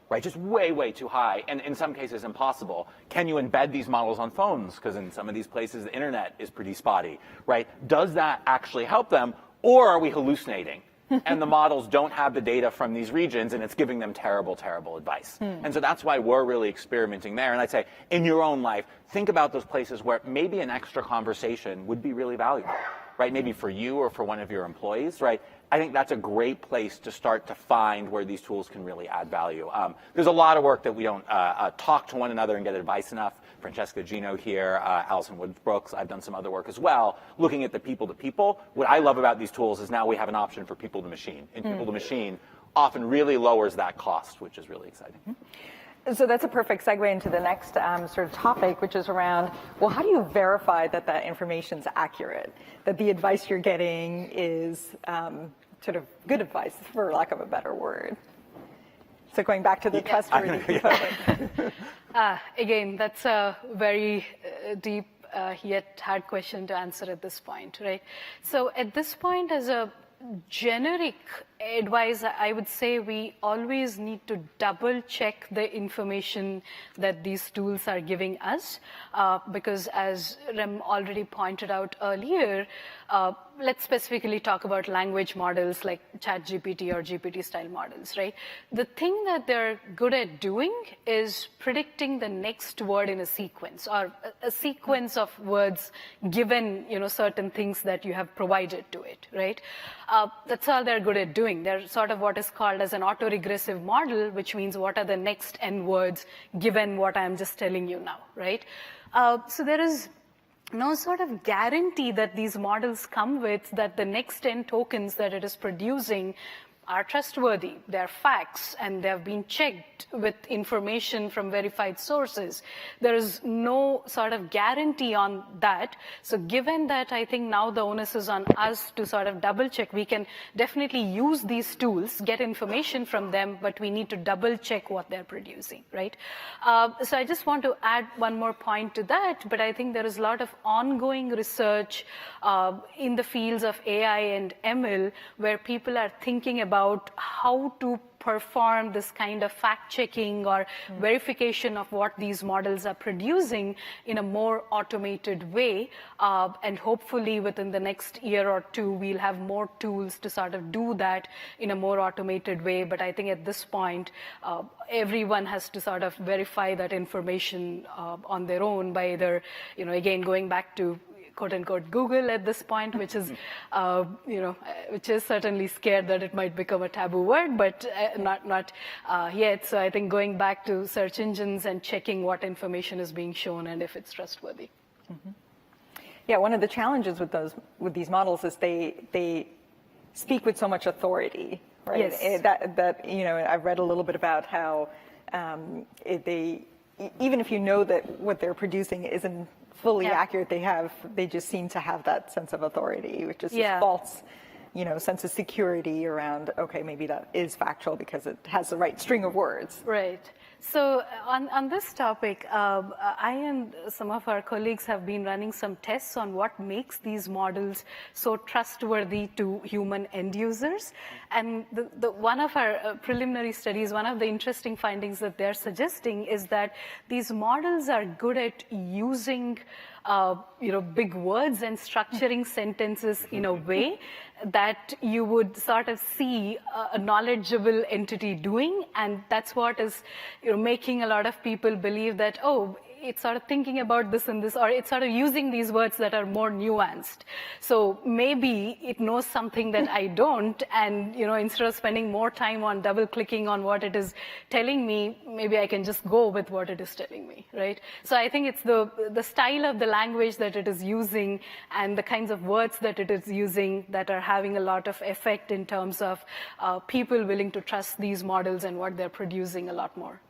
Speaker 13: Right, just way, way too high, and in some cases impossible. Can you embed these models on phones? Because in some of these places, the internet is pretty spotty, right? Does that actually help them, or are we hallucinating? And the models don't have the data from these regions, and it's giving them terrible, terrible advice. And so that's why we're really experimenting there. And I'd say, in your own life, think about those places where maybe an extra conversation would be really valuable, right? Maybe for you or for one of your employees, right? I think that's a great place to start to find where these tools can really add value. There's a lot of work that we don't talk to one another and get advice enough. Francesca Gino here, Alison Woods-Brooks, I've done some other work as well, looking at the people-to-people. What I love about these tools is now we have an option for people-to-machine. And people-to-machine often really lowers that cost, which is really exciting.
Speaker 11: So that's a perfect segue into the next sort of topic, which is around, well, how do you verify that that information's accurate, that the advice you're getting is sort of good advice, for lack of a better word? So going back to the trustworthy component.
Speaker 12: Again, that's a very deep yet hard question to answer at this point, right? So at this point, as a generic advice, I would say we always need to double check the information that these tools are giving us, because as Rem already pointed out earlier, let's specifically talk about language models like ChatGPT or GPT-style models, right? The thing that they're good at doing is predicting the next word in a sequence, or a sequence of words given, certain things that you have provided to it, right? That's all they're good at doing. They're sort of what is called as an autoregressive model, which means what are the next n words given what I'm just telling you now, right? So there is no sort of guarantee that these models come with that the next 10 tokens that it is producing are trustworthy, they're facts, and they've been checked with information from verified sources. There is no sort of guarantee on that. So given that, I think now the onus is on us to sort of double check. We can definitely use these tools, get information from them, but we need to double check what they're producing, right? So I just want to add one more point to that, but I think there is a lot of ongoing research in the fields of AI and ML where people are thinking about how to perform this kind of fact-checking or verification of what these models are producing in a more automated way. And hopefully within the next year or two, we'll have more tools to sort of do that in a more automated way. But I think at this point, everyone has to sort of verify that information on their own by either, again, going back to quote-unquote Google at this point, which is, which is certainly scared that it might become a taboo word, but not yet. So I think going back to search engines and checking what information is being shown and if it's trustworthy.
Speaker 11: Mm-hmm. Yeah, one of the challenges with these models is they speak with so much authority, right?
Speaker 12: Yes.
Speaker 11: That I've read a little bit about how they, even if you know that what they're producing isn't fully accurate, they just seem to have that sense of authority, which is this false, sense of security around, okay, maybe that is factual because it has the right string of words.
Speaker 12: Right. So on this topic, I and some of our colleagues have been running some tests on what makes these models so trustworthy to human end users. And one of our preliminary studies, one of the interesting findings that they're suggesting is that these models are good at using big words and structuring sentences in a way that you would sort of see a knowledgeable entity doing, and that's what is making a lot of people believe that, oh, it's sort of thinking about this and this, or it's sort of using these words that are more nuanced. So maybe it knows something that I don't, and instead of spending more time on double clicking on what it is telling me, maybe I can just go with what it is telling me, right? So I think it's the style of the language that it is using and the kinds of words that it is using that are having a lot of effect in terms of people willing to trust these models and what they're producing a lot more.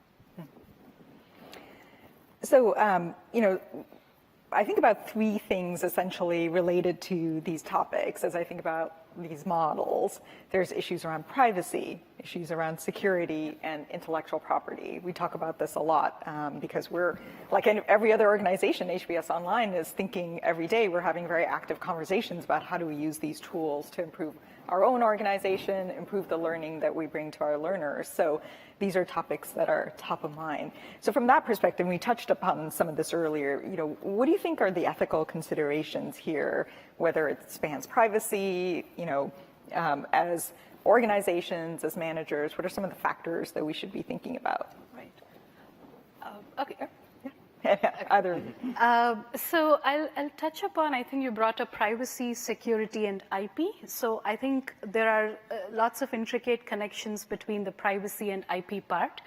Speaker 11: So, I think about three things essentially related to these topics as I think about these models. There's issues around privacy, issues around security, and intellectual property. We talk about this a lot because we're, like every other organization, HBS Online is thinking every day, we're having very active conversations about how do we use these tools to improve our own organization, improve the learning that we bring to our learners. So these are topics that are top of mind. So from that perspective, we touched upon some of this earlier, what do you think are the ethical considerations here, whether it spans privacy, as organizations, as managers, what are some of the factors that we should be thinking about?
Speaker 12: Right. Okay.
Speaker 11: Either.
Speaker 12: So I'll touch upon, I think you brought up privacy, security, and IP. So I think there are lots of intricate connections between the privacy and IP part.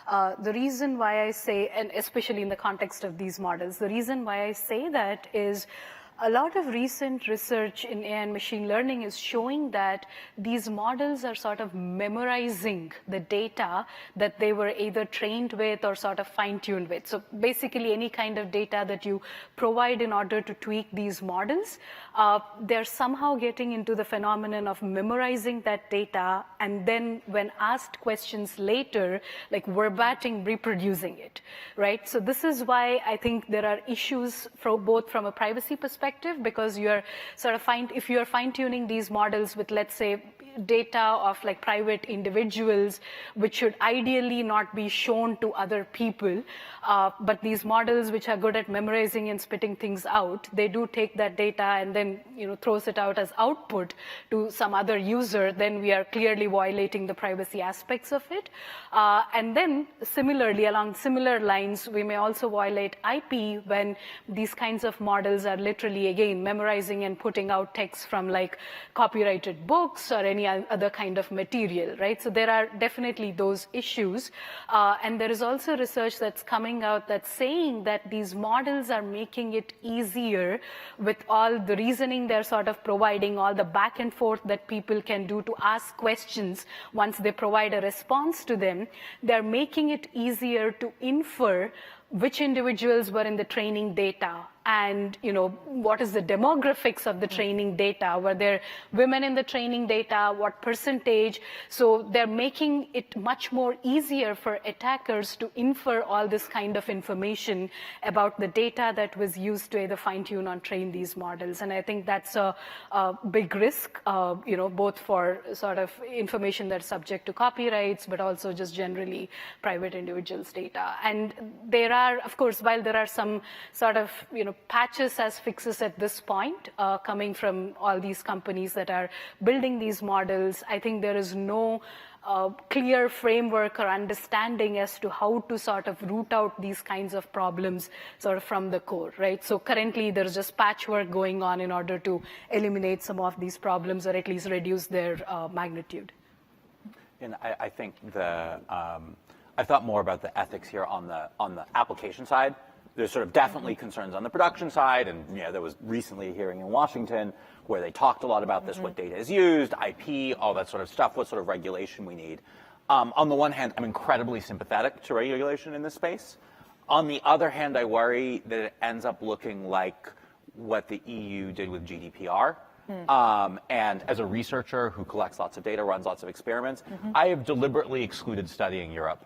Speaker 12: The reason why I say, and especially in the context of these models, the reason why I say that is a lot of recent research in AI and machine learning is showing that these models are sort of memorizing the data that they were either trained with or sort of fine-tuned with. So basically any kind of data that you provide in order to tweak these models, they're somehow getting into the phenomenon of memorizing that data and then when asked questions later, like verbatim reproducing it, right? So this is why I think there are issues both from a privacy perspective, because you're sort of if you're fine-tuning these models with, let's say, data of like private individuals, which should ideally not be shown to other people. But these models, which are good at memorizing and spitting things out, they do take that data and then throws it out as output to some other user. Then we are clearly violating the privacy aspects of it. And then similarly, along similar lines, we may also violate IP when these kinds of models are literally, again, memorizing and putting out text from like copyrighted books or any other kind of material, right? So there are definitely those issues. And there is also research that's coming out that's saying that these models are making it easier with all the reasoning they're sort of providing, all the back and forth that people can do to ask questions once they provide a response to them. They're making it easier to infer which individuals were in the training data and what is the demographics of the training data. Were there women in the training data? What percentage? So they're making it much more easier for attackers to infer all this kind of information about the data that was used to either fine-tune or train these models. And I think that's a big risk, both for sort of information that's subject to copyrights, but also just generally private individuals' data. And there are, of course, while there are some sort of, patches as fixes at this point coming from all these companies that are building these models, I think there is no clear framework or understanding as to how to sort of root out these kinds of problems sort of from the core, right? So currently there's just patchwork going on in order to eliminate some of these problems or at least reduce their magnitude.
Speaker 13: And I think I thought more about the ethics here on the application side. There's sort of definitely concerns on the production side, and there was recently a hearing in Washington where they talked a lot about this, what data is used, IP, all that sort of stuff, what sort of regulation we need. On the one hand, I'm incredibly sympathetic to regulation in this space. On the other hand, I worry that it ends up looking like what the EU did with GDPR. And as a researcher who collects lots of data, runs lots of experiments, I have deliberately excluded studying Europe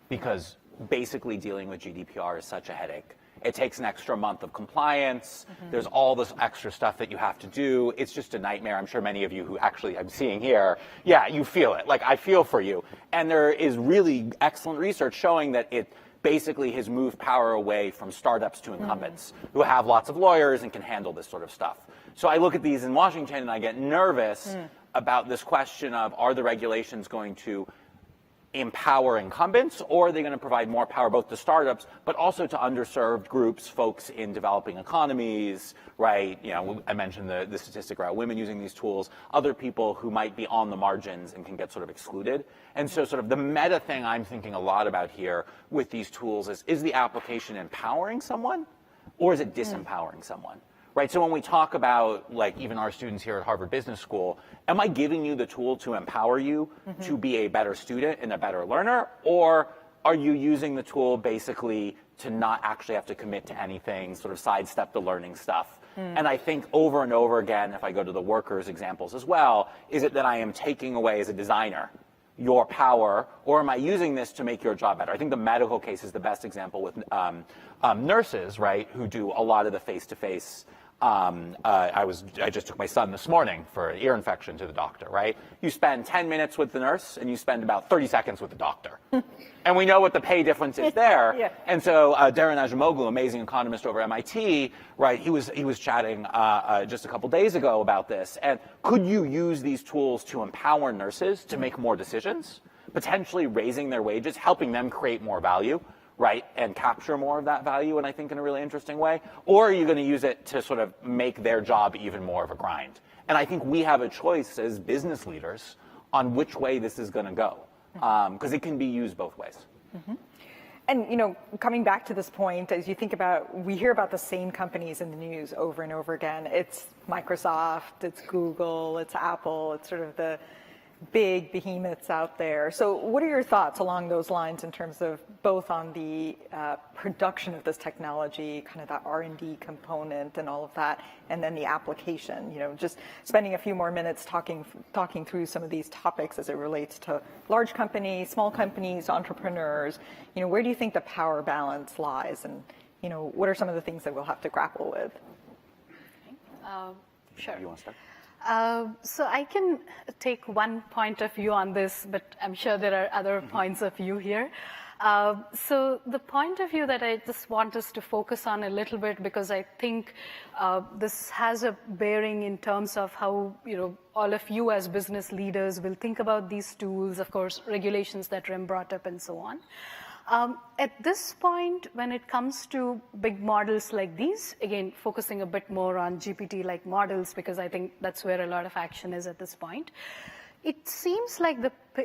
Speaker 13: because basically dealing with GDPR is such a headache. It takes an extra month of compliance. There's all this extra stuff that you have to do. It's just a nightmare. I'm sure many of you who actually I'm seeing here, yeah, you feel it. Like, I feel for you. And there is really excellent research showing that it basically has moved power away from startups to incumbents who have lots of lawyers and can handle this sort of stuff. So I look at these in Washington and I get nervous about this question of, are the regulations going to empower incumbents, or are they going to provide more power both to startups but also to underserved groups, folks in developing economies, right? I mentioned the statistic about women using these tools, other people who might be on the margins and can get sort of excluded. And so sort of the meta thing I'm thinking a lot about here with these tools is the application empowering someone or is it disempowering someone? Right, so when we talk about, like, even our students here at Harvard Business School, am I giving you the tool to empower you to be a better student and a better learner, or are you using the tool basically to not actually have to commit to anything, sort of sidestep the learning stuff? And I think over and over again, if I go to the workers examples as well, is it that I am taking away as a designer your power, or am I using this to make your job better? I think the medical case is the best example with nurses, right, who do a lot of the face-to-face. I just took my son this morning for an ear infection to the doctor, right? You spend 10 minutes with the nurse and you spend about 30 seconds with the doctor. And we know what the pay difference is there.
Speaker 12: Yeah.
Speaker 13: And so Darren Acemoglu, amazing economist over MIT, right, he was chatting just a couple days ago about this. And could you use these tools to empower nurses to make more decisions, potentially raising their wages, helping them create more value? Right, and capture more of that value, and I think in a really interesting way? Or are you going to use it to sort of make their job even more of a grind? And I think we have a choice as business leaders on which way this is going to go, because it can be used both ways.
Speaker 11: And, coming back to this point, as you think about, we hear about the same companies in the news over and over again. It's Microsoft, it's Google, it's Apple, it's sort of the big behemoths out there. So what are your thoughts along those lines in terms of both on the production of this technology, kind of that R&D component and all of that, and then the application, just spending a few more minutes talking through some of these topics as it relates to large companies, small companies, entrepreneurs, where do you think the power balance lies, and, what are some of the things that we'll have to grapple with?
Speaker 12: Sure.
Speaker 13: You want to start?
Speaker 12: So I can take one point of view on this, but I'm sure there are other points of view here. So the point of view that I just want us to focus on a little bit, because I think this has a bearing in terms of how, all of you as business leaders will think about these tools, of course, regulations that Rem brought up and so on. At this point, when it comes to big models like these, again, focusing a bit more on GPT-like models, because I think that's where a lot of action is at this point, it seems like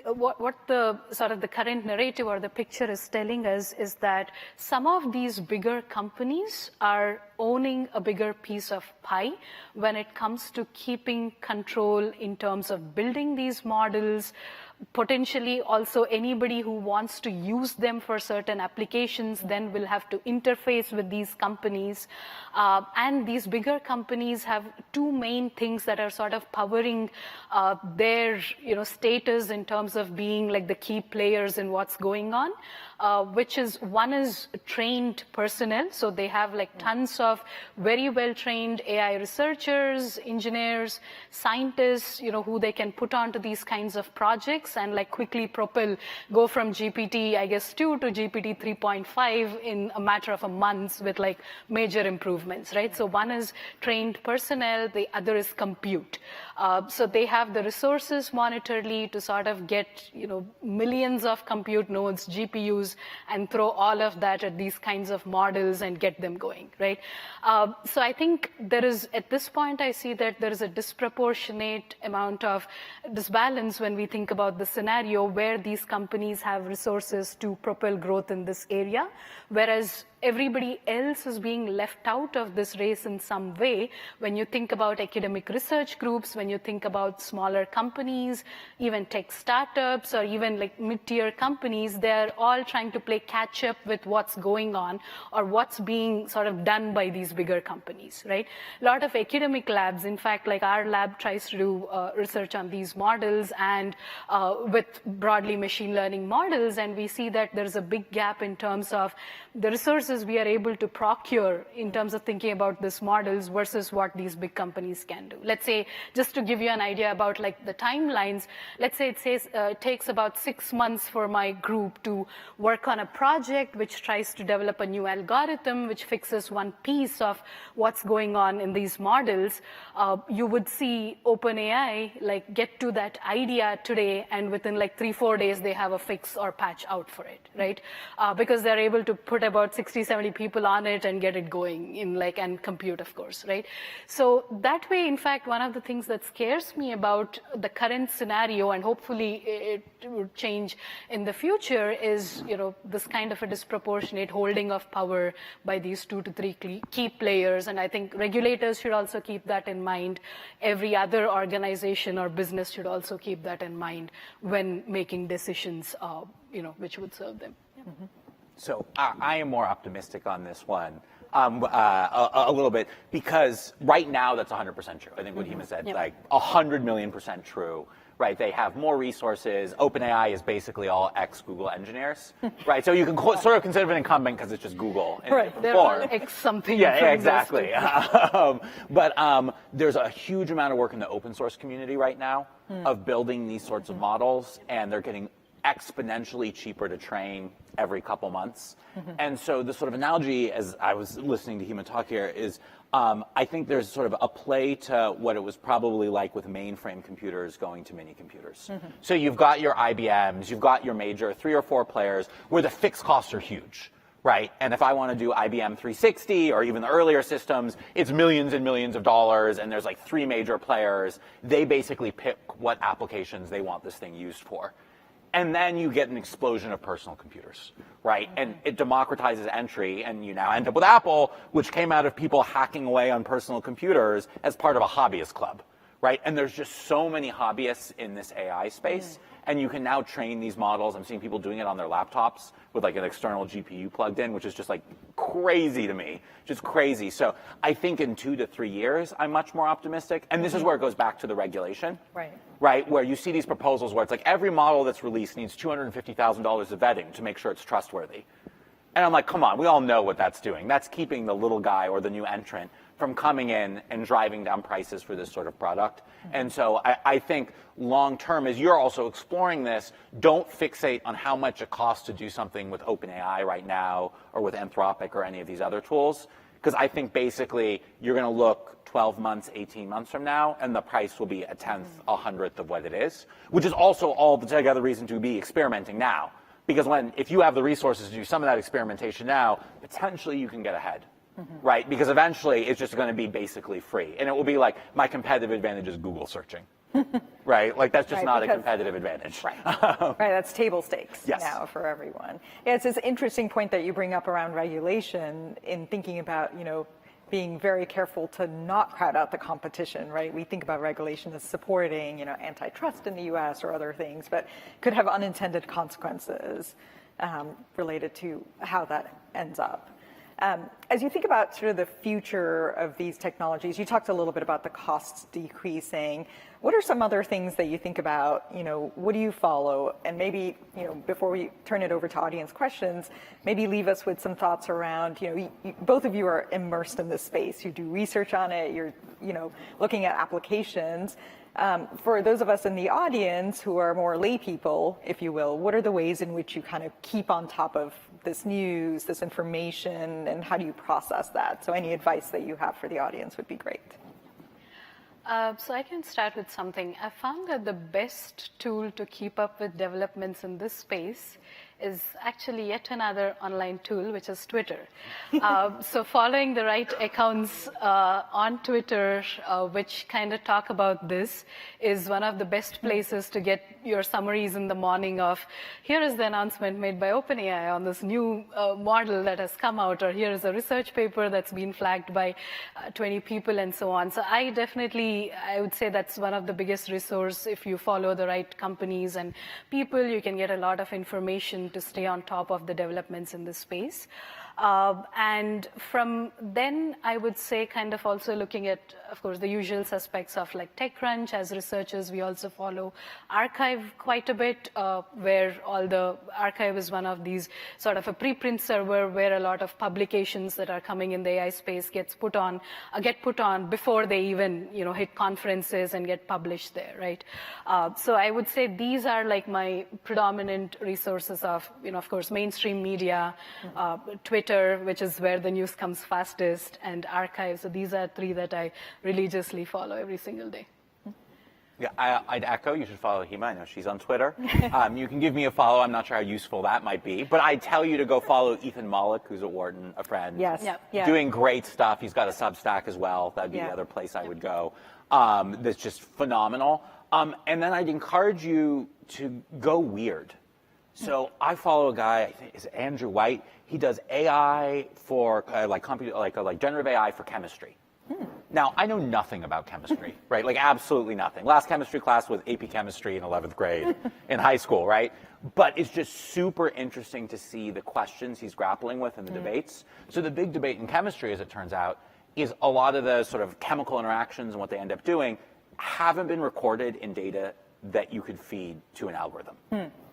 Speaker 12: what the sort of the current narrative or the picture is telling us is that some of these bigger companies are owning a bigger piece of pie when it comes to keeping control in terms of building these models. Potentially also anybody who wants to use them for certain applications then will have to interface with these companies. And these bigger companies have two main things that are sort of powering their status in terms of being like the key players in what's going on. Which is, one is trained personnel. So they have like tons of very well-trained AI researchers, engineers, scientists, who they can put onto these kinds of projects and like quickly go from GPT, I guess, 2 to GPT 3.5 in a matter of a month with like major improvements, right? So one is trained personnel, the other is compute. So they have the resources monetarily to sort of get, millions of compute nodes, GPUs, and throw all of that at these kinds of models and get them going, right? So I think there is, at this point, I see that there is a disproportionate amount of disbalance when we think about the scenario where these companies have resources to propel growth in this area, whereas everybody else is being left out of this race in some way. When you think about academic research groups, when you think about smaller companies, even tech startups, or even like mid-tier companies, they're all trying to play catch up with what's going on or what's being sort of done by these bigger companies, right? A lot of academic labs, in fact, like our lab tries to do research on these models and with broadly machine learning models, and we see that there's a big gap in terms of the resources we are able to procure in terms of thinking about these models versus what these big companies can do. Let's say, just to give you an idea about like the timelines, let's say it takes about 6 months for my group to work on a project which tries to develop a new algorithm which fixes one piece of what's going on in these models. You would see OpenAI like get to that idea today, and within like 3-4 days they have a fix or patch out for it, right? Because they're able to put about 60-70 people on it and get it going in like, and compute, of course, right? So that way, in fact, one of the things that scares me about the current scenario, and hopefully it will change in the future, is, this kind of a disproportionate holding of power by these 2 to 3 key players. And I think regulators should also keep that in mind. Every other organization or business should also keep that in mind when making decisions, which would serve them. Yeah.
Speaker 13: Mm-hmm. So I am more optimistic on this one a little bit, because right now that's 100% true. I think what Hima said, like 100 million% true, right? They have more resources. OpenAI is basically all ex-Google engineers, right? So you can sort of consider it an incumbent because it's just Google.
Speaker 12: Right, they're all ex-something.
Speaker 13: Yeah, exactly. But there's a huge amount of work in the open source community right now of building these sorts of models, and they're getting exponentially cheaper to train every couple months. And so the sort of analogy, as I was listening to Hima talk here, is I think there's sort of a play to what it was probably like with mainframe computers going to mini computers. So you've got your IBMs, you've got your major 3 or 4 players where the fixed costs are huge, right? And if I want to do IBM 360 or even the earlier systems, it's millions and millions of dollars, and there's like 3 major players. They basically pick what applications they want this thing used for. And then you get an explosion of personal computers, right? And it democratizes entry, and you now end up with Apple, which came out of people hacking away on personal computers as part of a hobbyist club, right? And there's just so many hobbyists in this AI space, and you can now train these models. I'm seeing people doing it on their laptops with like an external GPU plugged in, which is just like crazy to me, just crazy. So I think in 2 to 3 years, I'm much more optimistic. And this is where it goes back to the regulation. Right, where you see these proposals where it's like every model that's released needs $250,000 of vetting to make sure it's trustworthy. And I'm like, come on, we all know what that's doing. That's keeping the little guy or the new entrant from coming in and driving down prices for this sort of product. And so I think long term, as you're also exploring this, don't fixate on how much it costs to do something with OpenAI right now or with Anthropic or any of these other tools. Because I think basically you're going to look 12 months, 18 months from now, and the price will be a tenth, a hundredth of what it is, which is also all the together reason to be experimenting now. Because if you have the resources to do some of that experimentation now, potentially you can get ahead. Right? Because eventually it's just going to be basically free. And it will be like, my competitive advantage is Google searching. Right? Like, that's just not a competitive advantage.
Speaker 11: Right. Right, that's table stakes now for everyone. Yeah, it's this interesting point that you bring up around regulation in thinking about, being very careful to not crowd out the competition, right? We think about regulation as supporting, antitrust in the US or other things, but could have unintended consequences related to how that ends up. As you think about sort of the future of these technologies, you talked a little bit about the costs decreasing. What are some other things that you think about? What do you follow? And maybe, before we turn it over to audience questions, maybe leave us with some thoughts around, both of you are immersed in this space. You do research on it. You're, looking at applications. For those of us in the audience who are more lay people, if you will, what are the ways in which you kind of keep on top of this news, this information, and how do you process that? So any advice that you have for the audience would be great.
Speaker 12: So I can start with something. I found that the best tool to keep up with developments in this space is actually yet another online tool, which is Twitter. So following the right accounts on Twitter, which kind of talk about this, is one of the best places to get your summaries in the morning of, here is the announcement made by OpenAI on this new model that has come out, or here is a research paper that's been flagged by 20 people and so on. So I would say that's one of the biggest resources. If you follow the right companies and people, you can get a lot of information to stay on top of the developments in this space. And from then, I would say kind of also looking at, of course, the usual suspects of like TechCrunch. As researchers, we also follow Archive quite a bit, where all the Archive is one of these sort of a preprint server where a lot of publications that are coming in the AI space get put on before they even hit conferences and get published there, right? So I would say these are like my predominant resources of, of course, mainstream media, Twitter, which is where the news comes fastest, and Archive. So these are three that I religiously follow every single day.
Speaker 13: Yeah, I'd echo. You should follow Hima. I know she's on Twitter. You can give me a follow. I'm not sure how useful that might be. But I tell you to go follow Ethan Mollick, who's at Wharton, a friend.
Speaker 11: Yes. Yeah.
Speaker 13: Doing great stuff. He's got a Substack as well. That'd be the other place I would go. That's just phenomenal. And then I'd encourage you to go weird. So I follow a guy, I think it's Andrew White. He does AI for like generative AI for chemistry. Now, I know nothing about chemistry, right? Like absolutely nothing. Last chemistry class was AP chemistry in 11th grade in high school, right? But it's just super interesting to see the questions he's grappling with in the debates. So the big debate in chemistry, as it turns out, is a lot of the sort of chemical interactions and what they end up doing haven't been recorded in data that you could feed to an algorithm.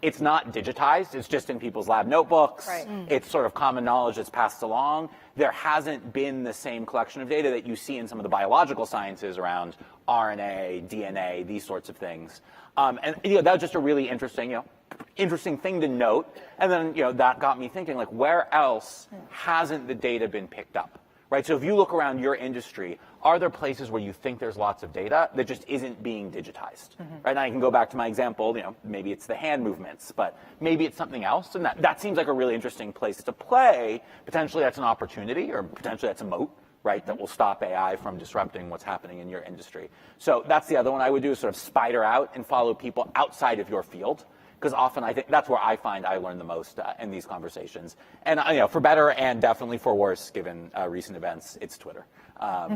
Speaker 13: It's not digitized. It's just in people's lab notebooks.
Speaker 11: Right.
Speaker 13: It's sort of common knowledge that's passed along. There hasn't been the same collection of data that you see in some of the biological sciences around RNA, DNA, these sorts of things. And that was just a really interesting thing to note. And then that got me thinking, like, where else hasn't the data been picked up? Right? So if you look around your industry, are there places where you think there's lots of data that just isn't being digitized? Right? And I can go back to my example, maybe it's the hand movements, but maybe it's something else. And that seems like a really interesting place to play. Potentially that's an opportunity, or potentially that's a moat, right, that will stop AI from disrupting what's happening in your industry. So that's the other one I would do, is sort of spider out and follow people outside of your field. Because often I think that's where I find I learn the most in these conversations. And for better and definitely for worse, given recent events, it's Twitter.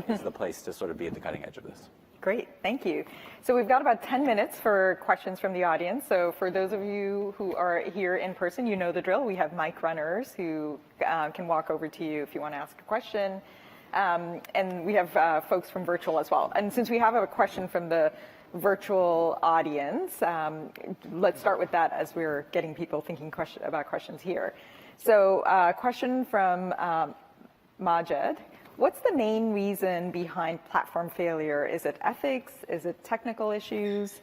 Speaker 13: Is the place to sort of be at the cutting edge of this.
Speaker 11: Great, thank you. So we've got about 10 minutes for questions from the audience. So for those of you who are here in person, you know the drill. We have mic runners who can walk over to you if you want to ask a question. And we have folks from virtual as well. And since we have a question from the virtual audience, let's start with that as we're getting people thinking about questions here. So question from Majed. What's the main reason behind platform failure? Is it ethics? Is it technical issues?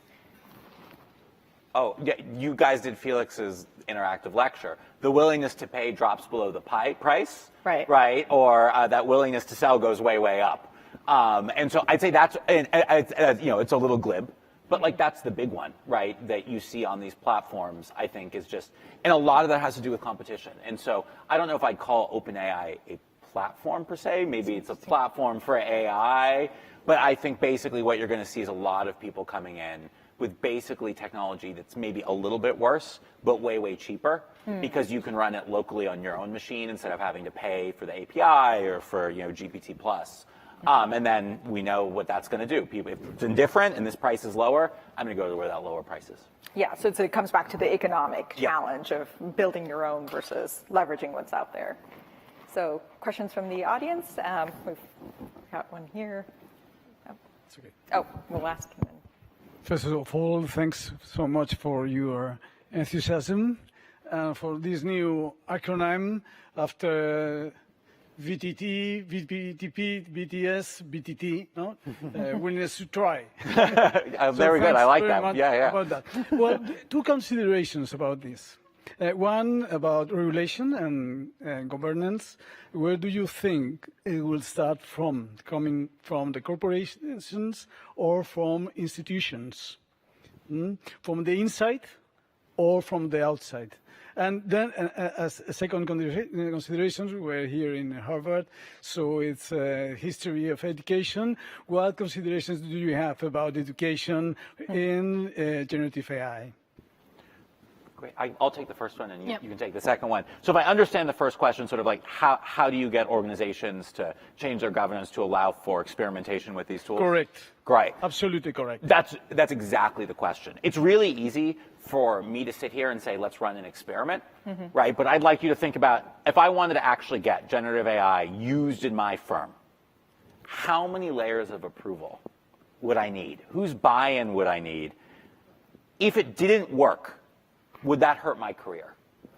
Speaker 13: Oh, yeah, you guys did Felix's interactive lecture. The willingness to pay drops below the price, right? Or that willingness to sell goes way, way up. And so I'd say that's, it's a little glib, but like that's the big one, right? That you see on these platforms, I think is just, and a lot of that has to do with competition. And so I don't know if I'd call OpenAI a platform per se. Maybe it's a platform for AI, but I think basically what you're going to see is a lot of people coming in with basically technology that's maybe a little bit worse, but way, way cheaper, because you can run it locally on your own machine instead of having to pay for the API or for GPT plus. And then we know what that's going to do. People, if it's indifferent and this price is lower, I'm going to go to where that lower price is.
Speaker 11: Yeah, so it comes back to the economic challenge of building your own versus leveraging what's out there. So questions from the audience? We've got one here. Oh, we'll ask him then.
Speaker 14: First of all, thanks so much for your enthusiasm for this new acronym after VTT, VTP, BTS, BTT, no? Willingness to try.
Speaker 13: Very good. I like that. Yeah.
Speaker 14: About that. Well, two considerations about this. One about regulation and governance. Where do you think it will start from? Coming from the corporations or from institutions? From the inside or from the outside? And then as a second consideration, we're here in Harvard, so it's a history of education. What considerations do you have about education in generative AI?
Speaker 13: Great. I'll take the first one, and you can take the second one. So if I understand the first question, sort of like how do you get organizations to change their governance to allow for experimentation with these tools?
Speaker 14: Correct.
Speaker 13: Great.
Speaker 14: Absolutely correct.
Speaker 13: That's exactly the question. It's really easy for me to sit here and say, let's run an experiment, right? But I'd like you to think about, if I wanted to actually get generative AI used in my firm, how many layers of approval would I need? Whose buy-in would I need? If it didn't work, would that hurt my career,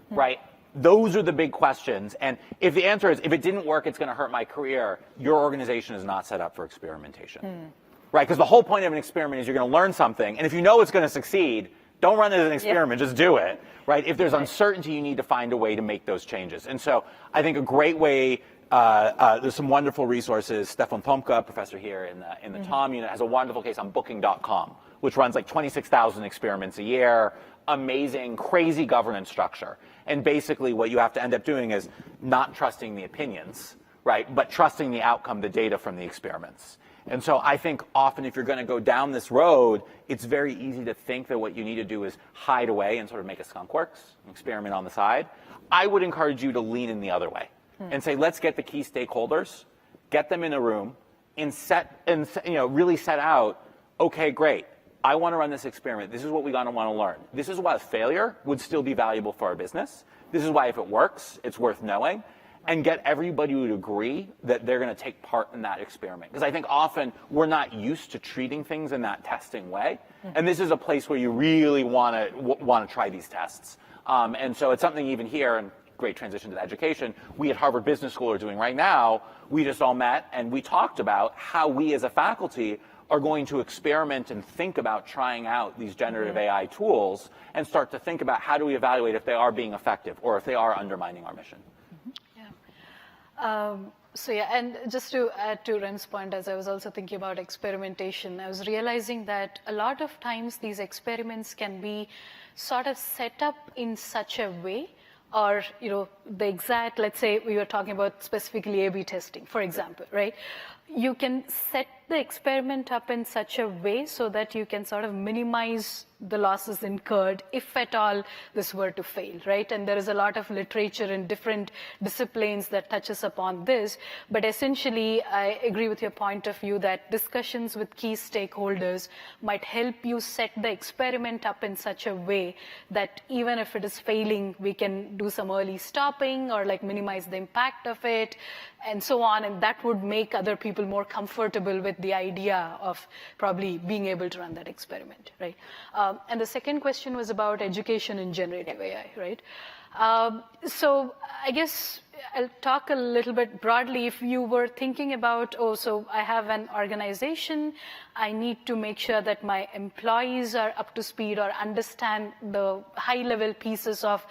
Speaker 13: right? Those are the big questions. And if the answer is, if it didn't work, it's going to hurt my career, your organization is not set up for experimentation, right? Because the whole point of an experiment is you're going to learn something. And if you know it's going to succeed, don't run it as an experiment, just do it, right? If there's uncertainty, you need to find a way to make those changes. And so I think a great way, there's some wonderful resources. Stefan Tomka, professor here in the Tom unit, has a wonderful case on booking.com, which runs like 26,000 experiments a year. Amazing, crazy governance structure. And basically what you have to end up doing is not trusting the opinions, right? But trusting the outcome, the data from the experiments. And so I think often if you're going to go down this road, it's very easy to think that what you need to do is hide away and sort of make a skunkworks, experiment on the side. I would encourage you to lean in the other way and say, let's get the key stakeholders, get them in a room, and really set out, okay, great. I want to run this experiment. This is what we're going to want to learn. This is why failure would still be valuable for our business. This is why if it works, it's worth knowing. And get everybody to agree that they're going to take part in that experiment. Because I think often we're not used to treating things in that testing way. And this is a place where you really want to try these tests. And so it's something even here, and great transition to education, we at Harvard Business School are doing right now. We just all met and we talked about how we as a faculty are going to experiment and think about trying out these generative AI tools and start to think about how do we evaluate if they are being effective or if they are undermining our mission.
Speaker 12: And just to add to Ren's point, as I was also thinking about experimentation, I was realizing that a lot of times these experiments can be sort of set up in such a way, or the exact, let's say we were talking about specifically A/B testing, for example, right? You can set the experiment up in such a way so that you can sort of minimize the losses incurred if at all this were to fail, right? And there is a lot of literature in different disciplines that touches upon this. But essentially, I agree with your point of view that discussions with key stakeholders might help you set the experiment up in such a way that even if it is failing, we can do some early stopping or like minimize the impact of it and so on. And that would make other people more comfortable with the idea of probably being able to run that experiment, right? And the second question was about education in generative AI, right? So I guess I'll talk a little bit broadly. If you were thinking about, oh, so I have an organization, I need to make sure that my employees are up to speed or understand the high-level pieces of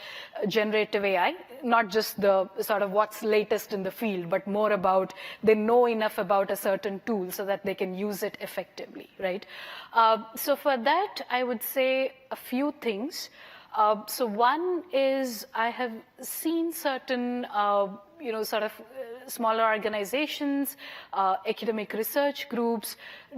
Speaker 12: generative AI, not just the sort of what's latest in the field, but more about they know enough about a certain tool so that they can use it effectively, right? So for that, I would say a few things. So one is I have seen certain, sort of smaller organizations, academic research groups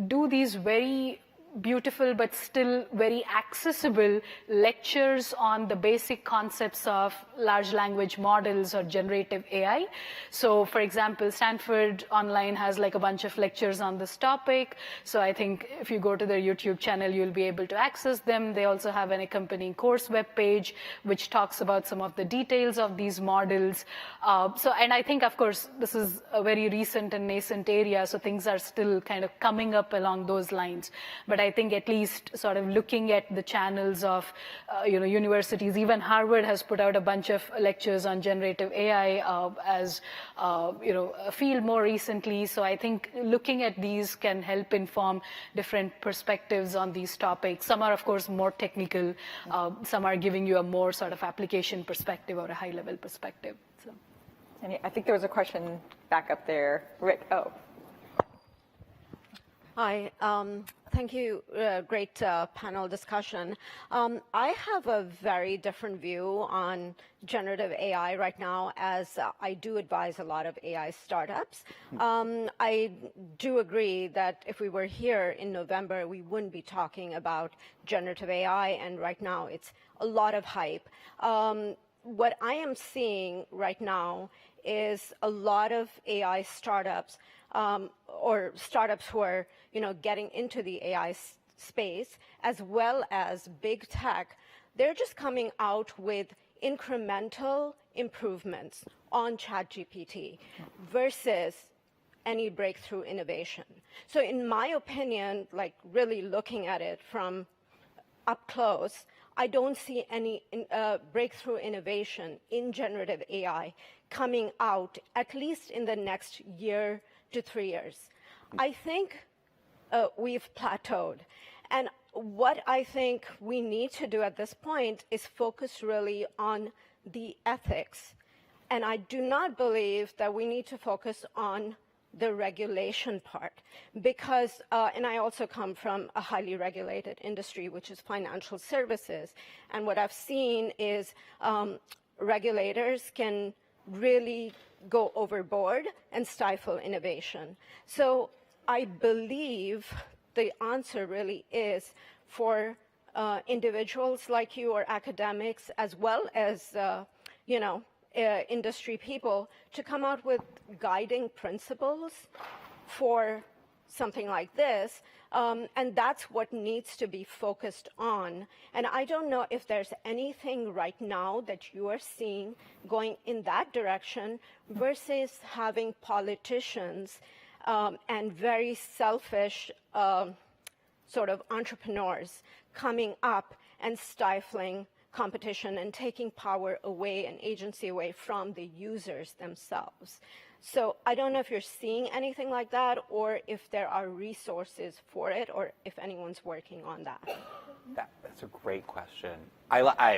Speaker 12: do these very beautiful but still very accessible lectures on the basic concepts of large language models or generative AI. So for example, Stanford Online has like a bunch of lectures on this topic. So I think if you go to their YouTube channel, you'll be able to access them. They also have an accompanying course webpage, which talks about some of the details of these models. And I think, of course, this is a very recent and nascent area, so things are still kind of coming up along those lines. But I think at least sort of looking at the channels of, universities, even Harvard has put out a bunch of lectures on generative AI as, a field more recently. So I think looking at these can help inform different perspectives on these topics. Some are, of course, more technical. Some are giving you a more sort of application perspective or a high-level perspective. So.
Speaker 11: And I think there was a question back up there. Rick, oh.
Speaker 15: Hi, thank you. Great panel discussion. I have a very different view on generative AI right now, as I do advise a lot of AI startups. I do agree that if we were here in November, we wouldn't be talking about generative AI, and right now it's a lot of hype. What I am seeing right now is a lot of AI startups or startups who are getting into the AI space, as well as big tech. They're just coming out with incremental improvements on ChatGPT versus any breakthrough innovation. So in my opinion, like really looking at it from up close, I don't see any breakthrough innovation in generative AI coming out, at least in the next year to 3 years. I think we've plateaued. And what I think we need to do at this point is focus really on the ethics. And I do not believe that we need to focus on the regulation part, because, and I also come from a highly regulated industry, which is financial services. And what I've seen is regulators can really go overboard and stifle innovation. So I believe the answer really is for individuals like you or academics, as well as, industry people, to come out with guiding principles for something like this. And that's what needs to be focused on. And I don't know if there's anything right now that you are seeing going in that direction versus having politicians and very selfish sort of entrepreneurs coming up and stifling competition and taking power away and agency away from the users themselves. So I don't know if you're seeing anything like that, or if there are resources for it, or if anyone's working on that.
Speaker 13: That's a great question.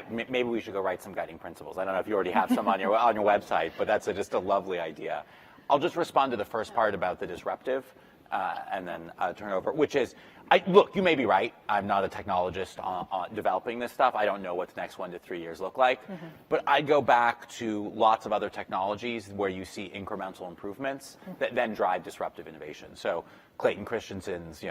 Speaker 13: Maybe we should go write some guiding principles. I don't know if you already have some on your website, but that's just a lovely idea. I'll just respond to the first part about the disruptive, and then turn it over, which is, look, you may be right. I'm not a technologist on developing this stuff. I don't know what the next 1 to 3 years look like. Mm-hmm. But I go back to lots of other technologies where you see incremental improvements that then drive disruptive innovation. So Clayton Christensen's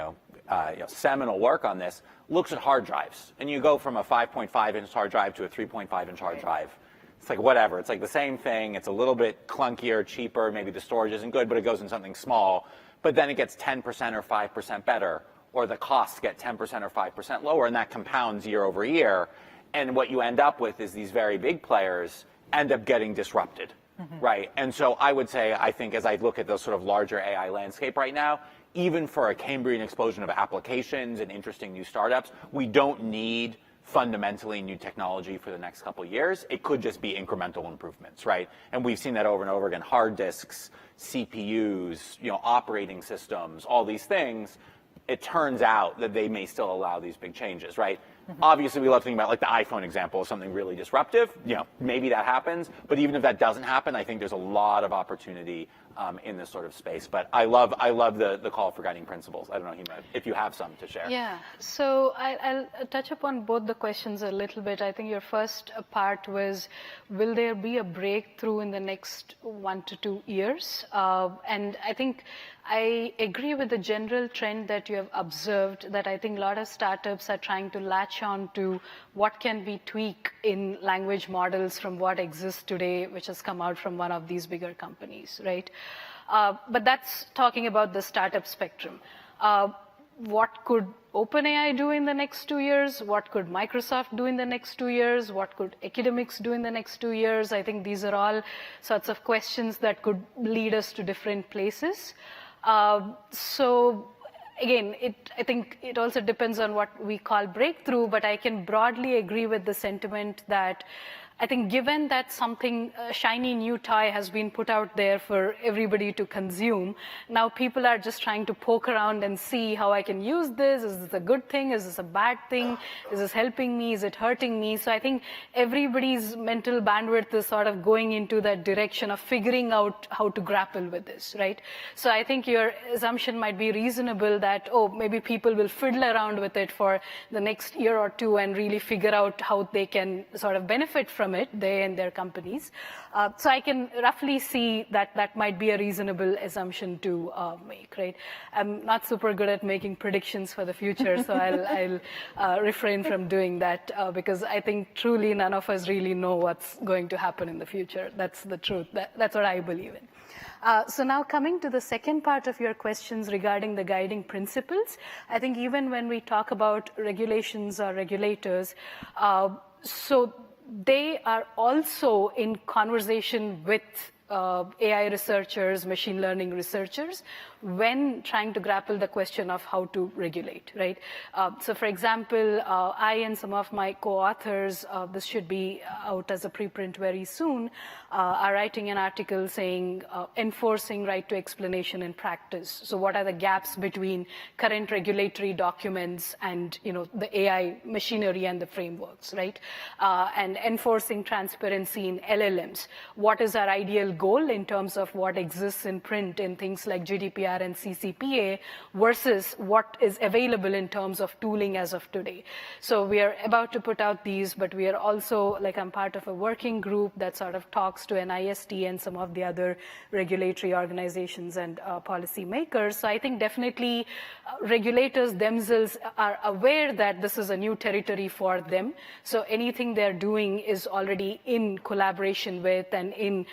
Speaker 13: seminal work on this looks at hard drives. And you go from a 5.5-inch hard drive to a 3.5-inch hard drive. It's like whatever. It's like the same thing. It's a little bit clunkier, cheaper. Maybe the storage isn't good, but it goes in something small. But then it gets 10% or 5% better, or the costs get 10% or 5% lower, and that compounds year over year. And what you end up with is these very big players end up getting disrupted, right? And so I would say, I think as I look at those sort of larger AI landscape right now, even for a Cambrian explosion of applications and interesting new startups, we don't need fundamentally new technology for the next couple of years. It could just be incremental improvements, right? And we've seen that over and over again. Hard disks, CPUs, operating systems, all these things. It turns out that they may still allow these big changes, right? Obviously, we love thinking about like the iPhone example of something really disruptive. Maybe that happens, but even if that doesn't happen, I think there's a lot of opportunity in this sort of space. But I love the call for guiding principles. I don't know, Hima, if you have some to share.
Speaker 12: Yeah, so I'll touch upon both the questions a little bit. I think your first part was, will there be a breakthrough in the next 1 to 2 years? And I think I agree with the general trend that you have observed, that I think a lot of startups are trying to latch on to what can we tweak in language models from what exists today, which has come out from one of these bigger companies, right? But that's talking about the startup spectrum. What could OpenAI do in the next 2 years? What could Microsoft do in the next 2 years? What could academics do in the next 2 years? I think these are all sorts of questions that could lead us to different places. So again, I think it also depends on what we call breakthrough, but I can broadly agree with the sentiment that I think given that something, a shiny new toy has been put out there for everybody to consume, now people are just trying to poke around and see how I can use this. Is this a good thing? Is this a bad thing? Is this helping me? Is it hurting me? So I think everybody's mental bandwidth is sort of going into that direction of figuring out how to grapple with this, right? So I think your assumption might be reasonable that, maybe people will fiddle around with it for the next year or two and really figure out how they can sort of benefit from it, they and their companies. So I can roughly see that that might be a reasonable assumption to make, right? I'm not super good at making predictions for the future, so I'll refrain from doing that because I think truly none of us really know what's going to happen in the future. That's the truth. That's what I believe in. So now coming to the second part of your questions regarding the guiding principles, I think even when we talk about regulations or regulators, so they are also in conversation with AI researchers, machine learning researchers, when trying to grapple the question of how to regulate, right? So for example, I and some of my co-authors, this should be out as a preprint very soon, are writing an article saying enforcing right to explanation in practice. So what are the gaps between current regulatory documents and the AI machinery and the frameworks, right? And enforcing transparency in LLMs. What is our ideal goal in terms of what exists in print in things like GDPR and CCPA versus what is available in terms of tooling as of today. So we are about to put out these, but we are also, I'm part of a working group that sort of talks to NIST and some of the other regulatory organizations and policy makers. So I think definitely regulators themselves are aware that this is a new territory for them. So anything they're doing is already in collaboration with and in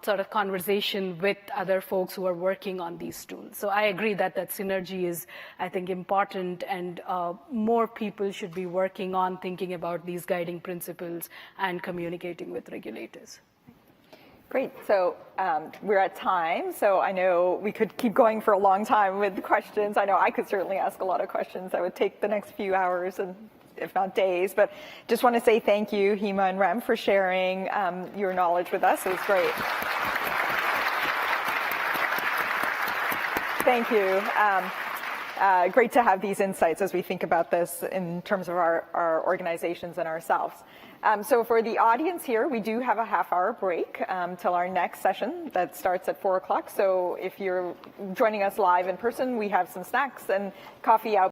Speaker 12: sort of conversation with other folks who are working on these tools. So I agree that synergy is, I think, important, and more people should be working on thinking about these guiding principles and communicating with regulators.
Speaker 11: Great. So we're at time. So I know we could keep going for a long time with questions. I know I could certainly ask a lot of questions that would take the next few hours and if not days, but just want to say thank you, Hima and Rem, for sharing your knowledge with us. It was great. Thank you. Great to have these insights as we think about this in terms of our organizations and ourselves. So for the audience here, we do have a half-hour break till our next session that starts at 4 o'clock. So if you're joining us live in person, we have some snacks and coffee out